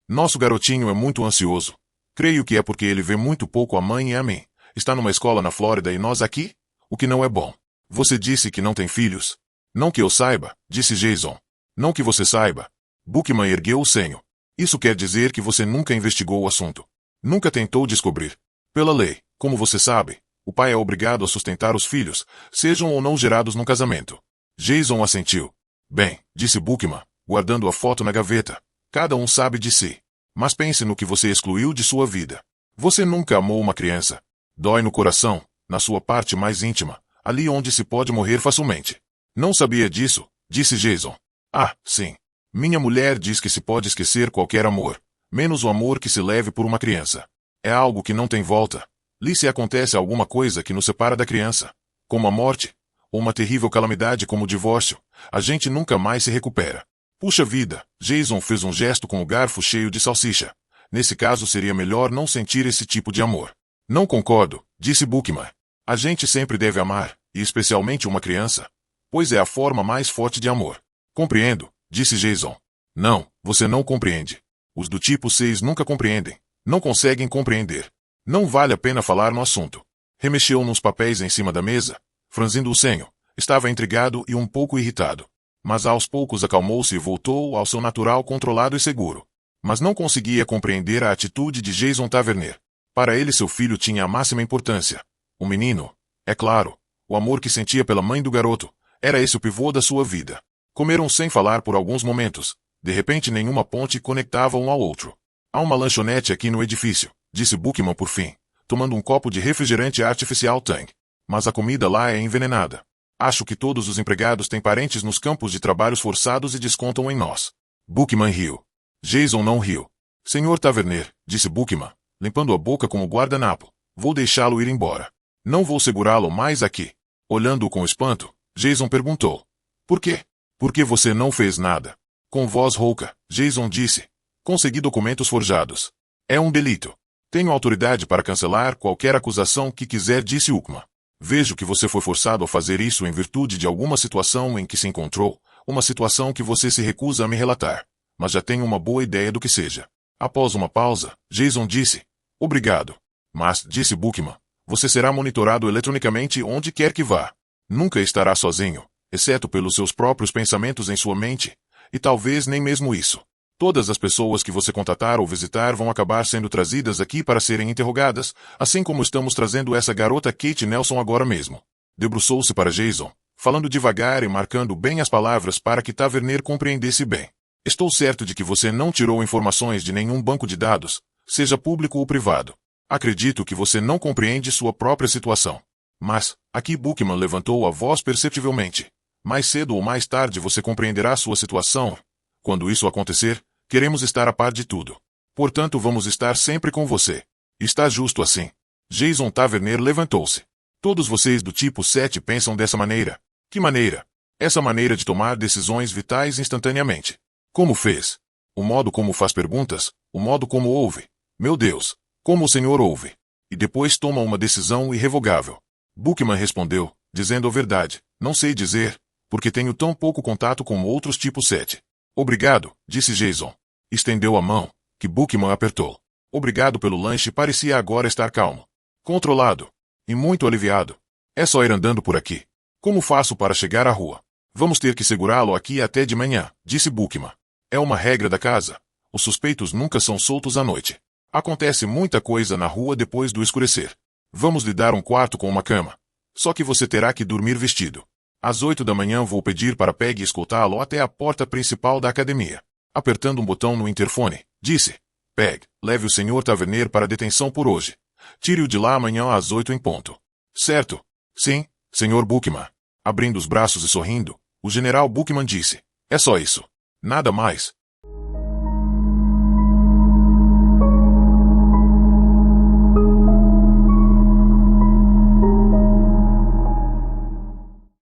Nosso garotinho é muito ansioso. Creio que é porque ele vê muito pouco a mãe e a mim. Está numa escola na Flórida e nós aqui? O que não é bom. Você disse que não tem filhos? Não que eu saiba, disse Jason. Não que você saiba. Bookman ergueu o senho. Isso quer dizer que você nunca investigou o assunto. Nunca tentou descobrir. Pela lei, como você sabe, o pai é obrigado a sustentar os filhos, sejam ou não gerados no casamento. Jason assentiu. Bem, disse Bookman, guardando a foto na gaveta. Cada um sabe de si. Mas pense no que você excluiu de sua vida. Você nunca amou uma criança. Dói no coração, na sua parte mais íntima, ali onde se pode morrer facilmente. Não sabia disso, disse Jason. Ah, sim. Minha mulher diz que se pode esquecer qualquer amor, menos o amor que se leve por uma criança. É algo que não tem volta. Lhe se acontece alguma coisa que nos separa da criança, como a morte, ou uma terrível calamidade como o divórcio, a gente nunca mais se recupera. Puxa vida, Jason fez um gesto com o garfo cheio de salsicha. Nesse caso seria melhor não sentir esse tipo de amor. Não concordo, disse Bookman. A gente sempre deve amar, e especialmente uma criança, pois é a forma mais forte de amor. Compreendo, disse Jason. Não, você não compreende. Os do tipo 6 nunca compreendem. Não conseguem compreender. Não vale a pena falar no assunto. Remexeu nos papéis em cima da mesa, franzindo o senho. Estava intrigado e um pouco irritado. Mas aos poucos acalmou-se e voltou ao seu natural controlado e seguro. mas não conseguia compreender a atitude de Jason Taverner. Para ele seu filho tinha a máxima importância. O menino, é claro, o amor que sentia pela mãe do garoto, era esse o pivô da sua vida. Comeram sem falar por alguns momentos. De repente nenhuma ponte conectava um ao outro. Há uma lanchonete aqui no edifício, disse Bookman por fim, tomando um copo de refrigerante artificial Tang. Mas a comida lá é envenenada. Acho que todos os empregados têm parentes nos campos de trabalhos forçados e descontam em nós. Bookman riu. Jason não riu. Senhor Taverner, disse Bookman, limpando a boca com o guardanapo, vou deixá-lo ir embora. Não vou segurá-lo mais aqui. Olhando-o com espanto, Jason perguntou. Por quê? Por que você não fez nada? Com voz rouca, Jason disse. Consegui documentos forjados. É um delito. Tenho autoridade para cancelar qualquer acusação que quiser, disse Bookman. Vejo que você foi forçado a fazer isso em virtude de alguma situação em que se encontrou, uma situação que você se recusa a me relatar. Mas já tenho uma boa ideia do que seja. Após uma pausa, Jason disse. Obrigado. Mas, disse Bookman, você será monitorado eletronicamente onde quer que vá. Nunca estará sozinho, exceto pelos seus próprios pensamentos em sua mente. E talvez nem mesmo isso. Todas as pessoas que você contatar ou visitar vão acabar sendo trazidas aqui para serem interrogadas, assim como estamos trazendo essa garota Kate Nelson agora mesmo. Debruçou-se para Jason, falando devagar e marcando bem as palavras para que Taverner compreendesse bem. Estou certo de que você não tirou informações de nenhum banco de dados, seja público ou privado. Acredito que você não compreende sua própria situação. Mas, aqui Bookman levantou a voz perceptivelmente. Mais cedo ou mais tarde você compreenderá sua situação. Quando isso acontecer, queremos estar a par de tudo. Portanto, vamos estar sempre com você. Está justo assim. Jason Taverner levantou-se. Todos vocês do tipo 7 pensam dessa maneira. Que maneira? Essa maneira de tomar decisões vitais instantaneamente. Como fez? O modo como faz perguntas, o modo como ouve. Meu Deus, como o senhor ouve. E depois toma uma decisão irrevogável. Bookman respondeu, dizendo a verdade. Não sei dizer, porque tenho tão pouco contato com outros tipo 7. Obrigado, disse Jason. Estendeu a mão, que Bookman apertou. Obrigado pelo lanche, parecia agora estar calmo. Controlado. E muito aliviado. É só ir andando por aqui. Como faço para chegar à rua? Vamos ter que segurá-lo aqui até de manhã, disse Bookman. É uma regra da casa. Os suspeitos nunca são soltos à noite. Acontece muita coisa na rua depois do escurecer. Vamos lhe dar um quarto com uma cama. Só que você terá que dormir vestido. Às 8 da manhã vou pedir para Peg escoltá-lo até a porta principal da academia. Apertando um botão no interfone, disse. Peg, leve o Sr. Taverner para a detenção por hoje. Tire-o de lá amanhã às 8 em ponto. Certo? Sim, Sr. Bookman. Abrindo os braços e sorrindo, o general Bookman disse. É só isso. Nada mais.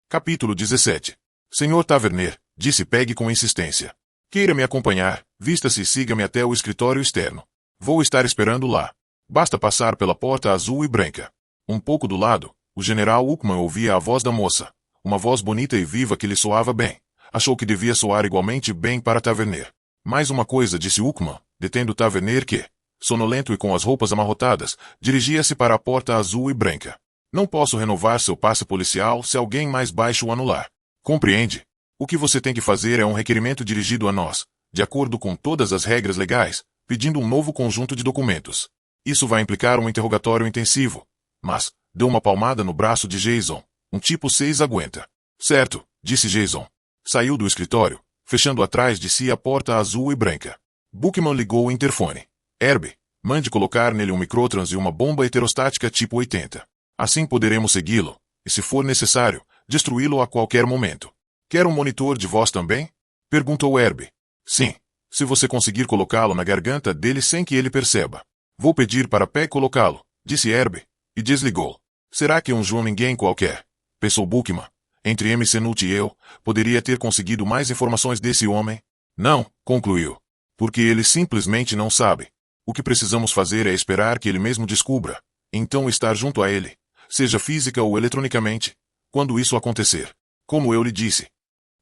Capítulo 17. Senhor Taverner, disse Peg com insistência. Queira me acompanhar, vista-se e siga-me até o escritório externo. Vou estar esperando lá. Basta passar pela porta azul e branca. Um pouco do lado, o general Bookman ouvia a voz da moça. Uma voz bonita e viva que lhe soava bem. Achou que devia soar igualmente bem para Taverner. Mais uma coisa, disse Bookman, detendo Taverner que, sonolento e com as roupas amarrotadas, dirigia-se para a porta azul e branca. Não posso renovar seu passe policial se alguém mais baixo o anular. Compreende? O que você tem que fazer é um requerimento dirigido a nós, de acordo com todas as regras legais, pedindo um novo conjunto de documentos. Isso vai implicar um interrogatório intensivo. Mas, deu uma palmada no braço de Jason. Um tipo 6 aguenta. Certo, disse Jason. Saiu do escritório, fechando atrás de si a porta azul e branca. Bookman ligou o interfone. Herbie, mande colocar nele um microtrans e uma bomba heterostática tipo 80. Assim poderemos segui-lo, e se for necessário, destruí-lo a qualquer momento. Quer um monitor de voz também? Perguntou Herbie. Sim, se você conseguir colocá-lo na garganta dele sem que ele perceba. Vou pedir para Peg colocá-lo, disse Herbie, e desligou. Será que um João ninguém qualquer? Pensou Bookman. Entre MC Nut e eu, poderia ter conseguido mais informações desse homem? Não, concluiu. Porque ele simplesmente não sabe. O que precisamos fazer é esperar que ele mesmo descubra. Então estar junto a ele, seja física ou eletronicamente, quando isso acontecer. Como eu lhe disse.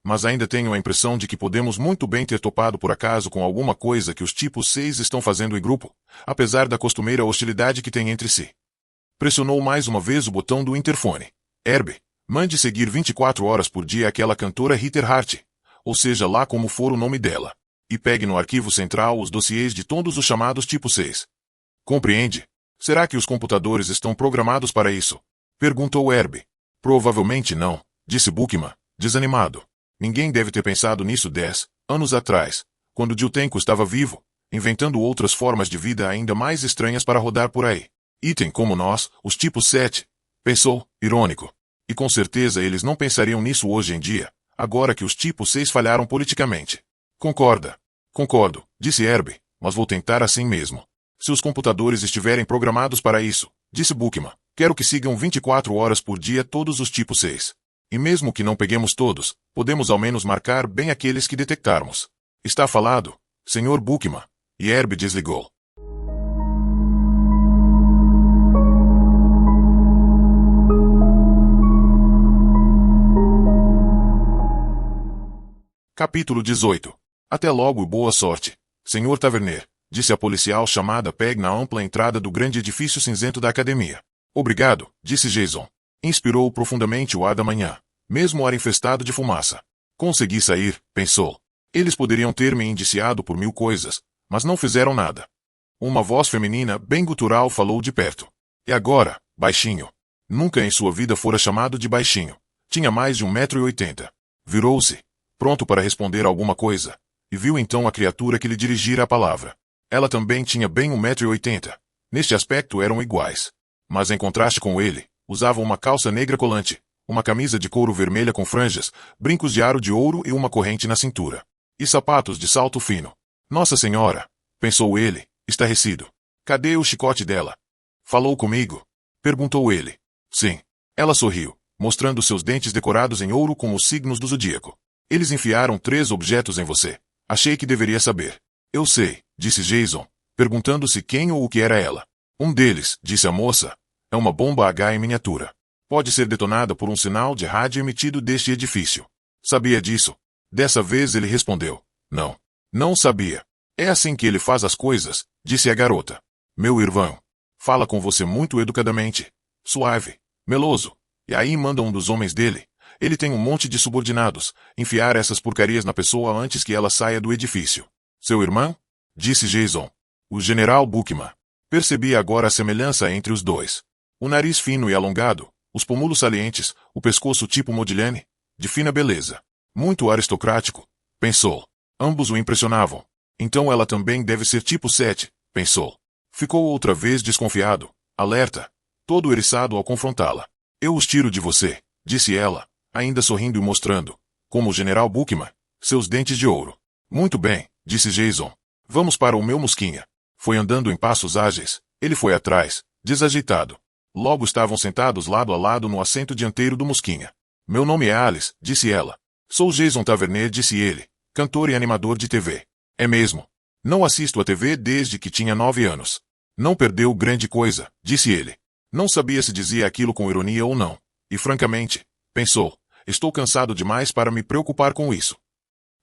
Mas ainda tenho a impressão de que podemos muito bem ter topado por acaso com alguma coisa que os tipos 6 estão fazendo em grupo, apesar da costumeira hostilidade que têm entre si. Pressionou mais uma vez o botão do interfone. Herbie, mande seguir 24 horas por dia aquela cantora Heather Hart, ou seja lá como for o nome dela. e pegue no arquivo central os dossiês de todos os chamados tipo 6. Compreende? Será que os computadores estão programados para isso? Perguntou Herbie. Provavelmente não, disse Bookman, desanimado. Ninguém deve ter pensado nisso 10 anos atrás, quando Diltenko estava vivo, inventando outras formas de vida ainda mais estranhas para rodar por aí. Item como nós, os tipos 7, pensou, irônico. E com certeza eles não pensariam nisso hoje em dia, agora que os tipos 6 falharam politicamente. Concorda? Concordo, disse Herbie, mas vou tentar assim mesmo. Se os computadores estiverem programados para isso, disse Bookman, quero que sigam 24 horas por dia todos os tipos 6. E mesmo que não peguemos todos, podemos ao menos marcar bem aqueles que detectarmos. Está falado, Sr. Bookman. E Herbie desligou. Capítulo 18. Até logo e boa sorte, Sr. Taverner, disse a policial chamada Peg na ampla entrada do grande edifício cinzento da academia. Obrigado, disse Jason. Inspirou profundamente o ar da manhã, mesmo o ar infestado de fumaça. Consegui sair, pensou. Eles poderiam ter me indiciado por 1000 coisas, mas não fizeram nada. Uma voz feminina bem gutural falou de perto. E agora, baixinho? Nunca em sua vida fora chamado de baixinho. Tinha mais de 1,80 m. Virou-se, pronto para responder alguma coisa, e viu então a criatura que lhe dirigira a palavra. Ela também tinha bem 1,80 m. Neste aspecto eram iguais. Mas em contraste com ele, usava uma calça negra colante, uma camisa de couro vermelha com franjas, brincos de aro de ouro e uma corrente na cintura. E sapatos de salto fino. Nossa Senhora, pensou ele, estarrecido. Cadê o chicote dela? Falou comigo? Perguntou ele. Sim. Ela sorriu, mostrando seus dentes decorados em ouro com os signos do zodíaco. Eles enfiaram 3 objetos em você. Achei que deveria saber. Eu sei, disse Jason, perguntando-se quem ou o que era ela. Um deles, disse a moça, é uma bomba H em miniatura. Pode ser detonada por um sinal de rádio emitido deste edifício. Sabia disso? Dessa vez ele respondeu. Não. Não sabia. É assim que ele faz as coisas, disse a garota. Meu irmão. Fala com você muito educadamente. Suave. Meloso. E aí manda um dos homens dele. Ele tem um monte de subordinados. Enfiar essas porcarias na pessoa antes que ela saia do edifício. Seu irmão? Disse Jason. O general Bookman. Percebi agora a semelhança entre os dois. O nariz fino e alongado, os pomulos salientes, o pescoço tipo Modigliani, de fina beleza. Muito aristocrático, pensou. Ambos o impressionavam. Então ela também deve ser tipo 7, pensou. Ficou outra vez desconfiado, alerta, todo eriçado ao confrontá-la. Eu os tiro de você, disse ela, ainda sorrindo e mostrando, como o general Bookman, seus dentes de ouro. Muito bem, disse Jason. Vamos para o meu mosquinha. Foi andando em passos ágeis, ele foi atrás, desajeitado. Logo estavam sentados lado a lado no assento dianteiro do mosquinha. Meu nome é Alice, disse ela. Sou Jason Taverner, disse ele, cantor e animador de TV. É mesmo. Não assisto a TV desde que tinha 9 anos. Não perdeu grande coisa, disse ele. Não sabia se dizia aquilo com ironia ou não. E francamente, pensou, estou cansado demais para me preocupar com isso.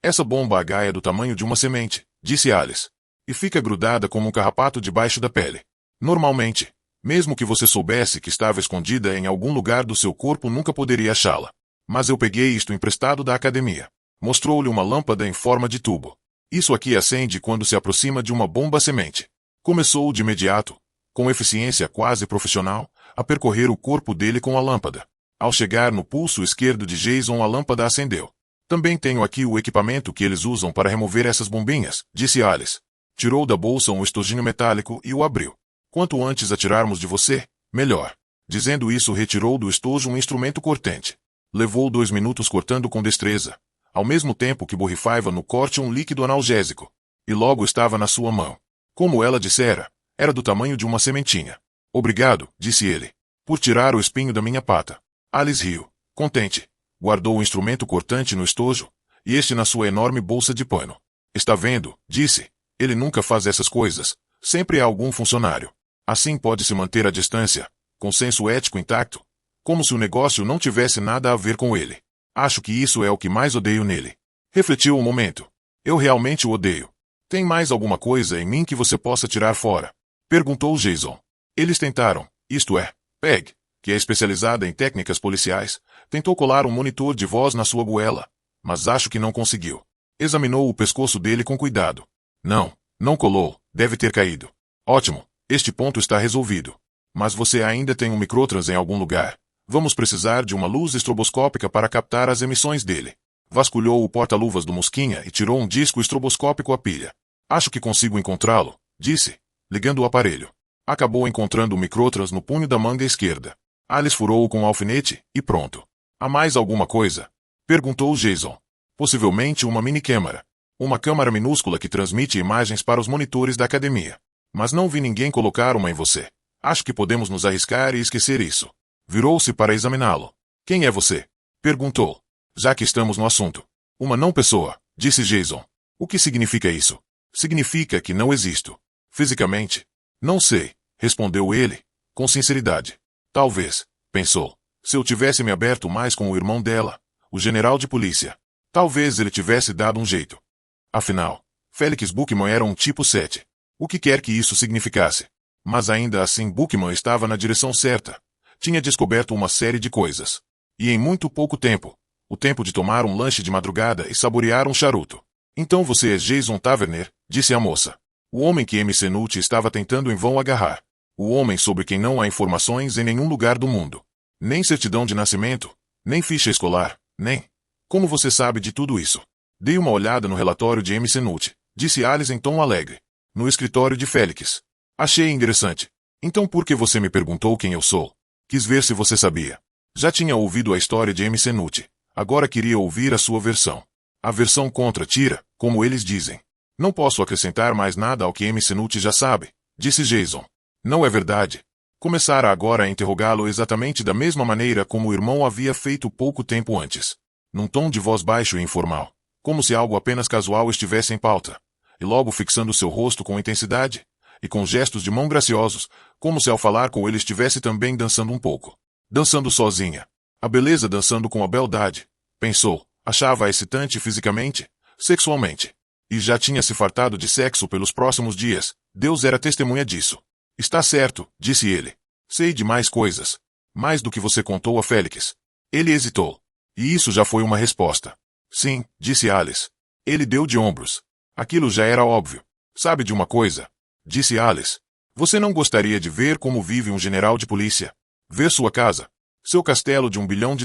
Essa bomba H é do tamanho de uma semente, disse Alice. E fica grudada como um carrapato debaixo da pele. Normalmente, mesmo que você soubesse que estava escondida em algum lugar do seu corpo, nunca poderia achá-la. Mas eu peguei isto emprestado da academia. Mostrou-lhe uma lâmpada em forma de tubo. Isso aqui acende quando se aproxima de uma bomba semente. Começou de imediato, com eficiência quase profissional, a percorrer o corpo dele com a lâmpada. Ao chegar no pulso esquerdo de Jason, a lâmpada acendeu. Também tenho aqui o equipamento que eles usam para remover essas bombinhas, disse Alice. Tirou da bolsa um estojinho metálico e o abriu. Quanto antes atirarmos de você, melhor. Dizendo isso, retirou do estojo um instrumento cortante. Levou 2 minutos cortando com destreza, ao mesmo tempo que borrifava no corte um líquido analgésico. E logo estava na sua mão. Como ela dissera, era do tamanho de uma sementinha. Obrigado, disse ele, por tirar o espinho da minha pata. Alice riu, contente. Guardou o instrumento cortante no estojo, e este na sua enorme bolsa de pano. Está vendo, disse, ele nunca faz essas coisas. Sempre há algum funcionário. Assim pode-se manter a distância, com senso ético intacto, como se o negócio não tivesse nada a ver com ele. Acho que isso é o que mais odeio nele. Refletiu um momento. Eu realmente o odeio. Tem mais alguma coisa em mim que você possa tirar fora? Perguntou Jason. Eles tentaram, isto é, Peg, que é especializada em técnicas policiais, tentou colar um monitor de voz na sua goela, mas acho que não conseguiu. Examinou o pescoço dele com cuidado. Não colou, deve ter caído. Ótimo, este ponto está resolvido. Mas você ainda tem um microtrans em algum lugar. Vamos precisar de uma luz estroboscópica para captar as emissões dele. Vasculhou o porta-luvas do Mosquinha e tirou um disco estroboscópico à pilha. Acho que consigo encontrá-lo, disse, ligando o aparelho. Acabou encontrando o microtrans no punho da manga esquerda. Alice furou-o com um alfinete, e pronto. Há mais alguma coisa? Perguntou Jason. Possivelmente uma mini-câmara. Uma câmara minúscula que transmite imagens para os monitores da academia. Mas não vi ninguém colocar uma em você. Acho que podemos nos arriscar e esquecer isso. Virou-se para examiná-lo. Quem é você? Perguntou. Já que estamos no assunto. Uma não pessoa, disse Jason. O que significa isso? Significa que não existo. Fisicamente? Não sei, respondeu ele, com sinceridade. Talvez, pensou, se eu tivesse me aberto mais com o irmão dela, o general de polícia. Talvez ele tivesse dado um jeito. Afinal, Felix Buckman era um tipo 7. O que quer que isso significasse. Mas ainda assim Buckman estava na direção certa. Tinha descoberto uma série de coisas. E em muito pouco tempo. O tempo de tomar um lanche de madrugada e saborear um charuto. Então você é Jason Taverner, disse a moça. O homem que MC Nutt estava tentando em vão agarrar. O homem sobre quem não há informações em nenhum lugar do mundo. Nem certidão de nascimento, nem ficha escolar, nem... Como você sabe de tudo isso? Dei uma olhada no relatório de MC Nutt, disse Alice em tom alegre. No escritório de Félix. Achei interessante. Então por que você me perguntou quem eu sou? Quis ver se você sabia. Já tinha ouvido a história de MC Nutt. Agora queria ouvir a sua versão. A versão contra tira, como eles dizem. Não posso acrescentar mais nada ao que MC Nutt já sabe, disse Jason. Não é verdade. Começara agora a interrogá-lo exatamente da mesma maneira como o irmão havia feito pouco tempo antes. Num tom de voz baixo e informal. Como se algo apenas casual estivesse em pauta. E logo fixando seu rosto com intensidade, e com gestos de mão graciosos, como se ao falar com ele estivesse também dançando um pouco. Dançando sozinha. A beleza dançando com a beldade. Pensou, achava-a excitante fisicamente, sexualmente. E já tinha se fartado de sexo pelos próximos dias, Deus era testemunha disso. Está certo, disse ele. Sei de mais coisas. Mais do que você contou a Félix. Ele hesitou. E isso já foi uma resposta. Sim, disse Alice. Ele deu de ombros. Aquilo já era óbvio. Sabe de uma coisa? Disse Alice. Você não gostaria de ver como vive um general de polícia? Ver sua casa? Seu castelo de $1 bilhão?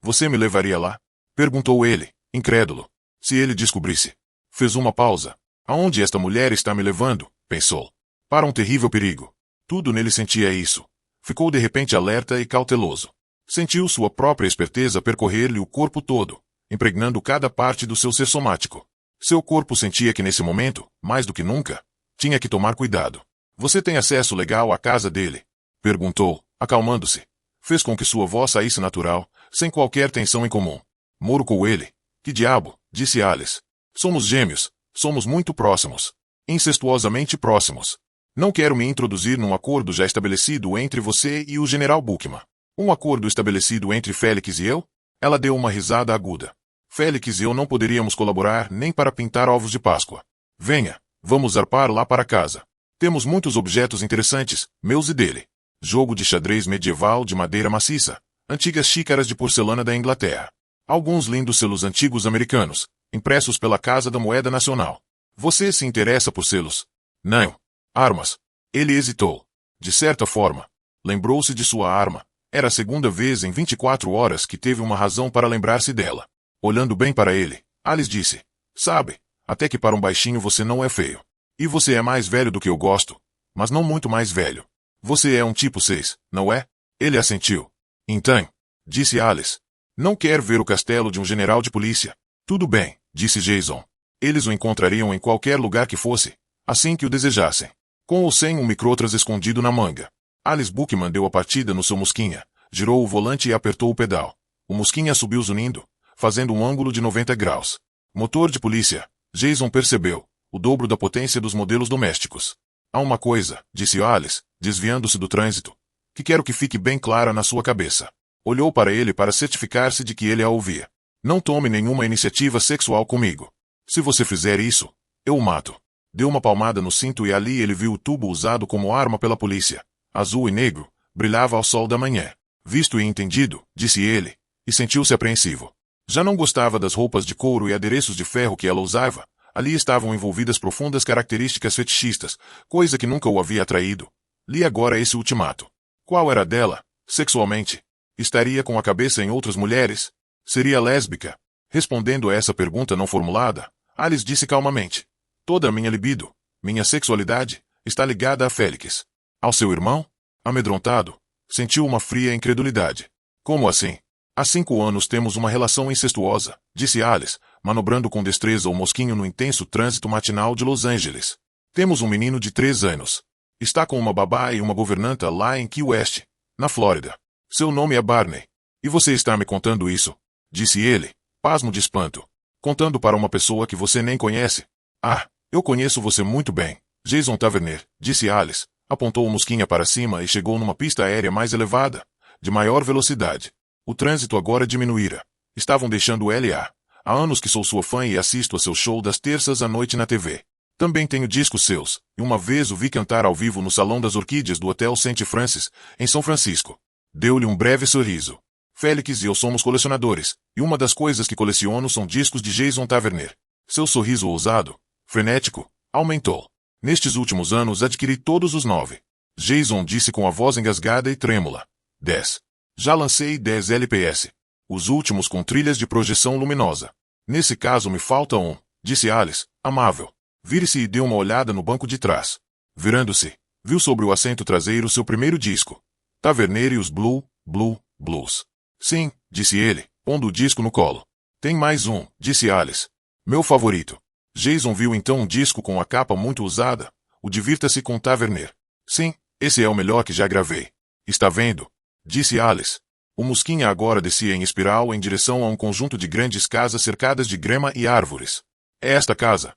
Você me levaria lá? Perguntou ele, incrédulo. Se ele descobrisse. Fez uma pausa. Aonde esta mulher está me levando? Pensou. Para um terrível perigo. Tudo nele sentia isso. Ficou de repente alerta e cauteloso. Sentiu sua própria esperteza percorrer-lhe o corpo todo, impregnando cada parte do seu ser somático. Seu corpo sentia que nesse momento, mais do que nunca, tinha que tomar cuidado. Você tem acesso legal à casa dele? Perguntou, acalmando-se. Fez com que sua voz saísse natural, sem qualquer tensão em comum. Murcou ele. Que diabo, disse Alice. Somos gêmeos, somos muito próximos. Incestuosamente próximos. Não quero me introduzir num acordo já estabelecido entre você e o general Buckman. Um acordo estabelecido entre Félix e eu? Ela deu uma risada aguda. Félix e eu não poderíamos colaborar nem para pintar ovos de Páscoa. Venha, vamos zarpar lá para casa. Temos muitos objetos interessantes, meus e dele. Jogo de xadrez medieval de madeira maciça, antigas xícaras de porcelana da Inglaterra. Alguns lindos selos antigos americanos, impressos pela Casa da Moeda Nacional. Você se interessa por selos? Não. Armas. Ele hesitou. De certa forma. Lembrou-se de sua arma. Era a segunda vez em 24 horas que teve uma razão para lembrar-se dela. Olhando bem para ele, Alice disse. Sabe, até que para um baixinho você não é feio. E você é mais velho do que eu gosto. Mas não muito mais velho. Você é um tipo 6, não é? Ele assentiu. Então, disse Alice. Não quer ver o castelo de um general de polícia. Tudo bem, disse Jason. Eles o encontrariam em qualquer lugar que fosse, assim que o desejassem. Com ou sem um microtrans escondido na manga. Alice Buckman deu a partida no seu Mosquinha, girou o volante e apertou o pedal. O Mosquinha subiu zunindo, fazendo um ângulo de 90 graus. Motor de polícia, Jason percebeu, o dobro da potência dos modelos domésticos. Há uma coisa, disse Alice, desviando-se do trânsito, que quero que fique bem clara na sua cabeça. Olhou para ele para certificar-se de que ele a ouvia. Não tome nenhuma iniciativa sexual comigo. Se você fizer isso, eu o mato. Deu uma palmada no cinto e ali ele viu o tubo usado como arma pela polícia. Azul e negro, brilhava ao sol da manhã. Visto e entendido, disse ele, e sentiu-se apreensivo. Já não gostava das roupas de couro e adereços de ferro que ela usava. Ali estavam envolvidas profundas características fetichistas, coisa que nunca o havia atraído. Li agora esse ultimato. Qual era a dela, sexualmente? Estaria com a cabeça em outras mulheres? Seria lésbica? Respondendo a essa pergunta não formulada, Alice disse calmamente: toda a minha libido, minha sexualidade, está ligada a Félix. Ao seu irmão? Amedrontado, sentiu uma fria incredulidade. Como assim? Há 5 anos temos uma relação incestuosa, disse Alice, manobrando com destreza o mosquinho no intenso trânsito matinal de Los Angeles. Temos um menino de 3 anos. Está com uma babá e uma governanta lá em Key West, na Flórida. Seu nome é Barney. E você está me contando isso? Disse ele, pasmo de espanto. Contando para uma pessoa que você nem conhece? Ah, eu conheço você muito bem, Jason Taverner, disse Alice, apontou o mosquinha para cima e chegou numa pista aérea mais elevada, de maior velocidade. O trânsito agora diminuíra. Estavam deixando L.A. Há anos que sou sua fã e assisto a seu show das terças à noite na TV. Também tenho discos seus, e uma vez o vi cantar ao vivo no Salão das Orquídeas do Hotel St. Francis, em São Francisco. Deu-lhe um breve sorriso. Félix e eu somos colecionadores, e uma das coisas que coleciono são discos de Jason Taverner. Seu sorriso ousado, frenético, aumentou. Nestes últimos anos adquiri todos os 9. Jason disse com a voz engasgada e trêmula. 10. Já lancei 10 LPS. Os últimos com trilhas de projeção luminosa. Nesse caso me falta um, disse Alice, amável. Vire-se e deu uma olhada no banco de trás. Virando-se, viu sobre o assento traseiro seu primeiro disco. Taverner e os Blues. Sim, disse ele, pondo o disco no colo. Tem mais um, disse Alice. Meu favorito. Jason viu então um disco com a capa muito usada, o Divirta-se com Taverner. Sim, esse é o melhor que já gravei. Está vendo? Disse Alice. O mosquinha agora descia em espiral em direção a um conjunto de grandes casas cercadas de grama e árvores. É esta casa.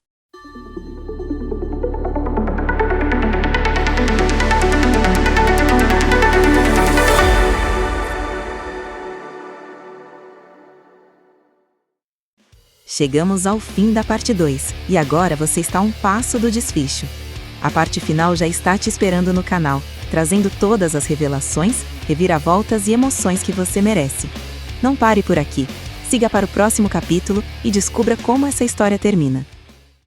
Chegamos ao fim da parte 2, e agora você está a um passo do desfecho. A parte final já está te esperando no canal, trazendo todas as revelações, reviravoltas e emoções que você merece. Não pare por aqui. Siga para o próximo capítulo e descubra como essa história termina.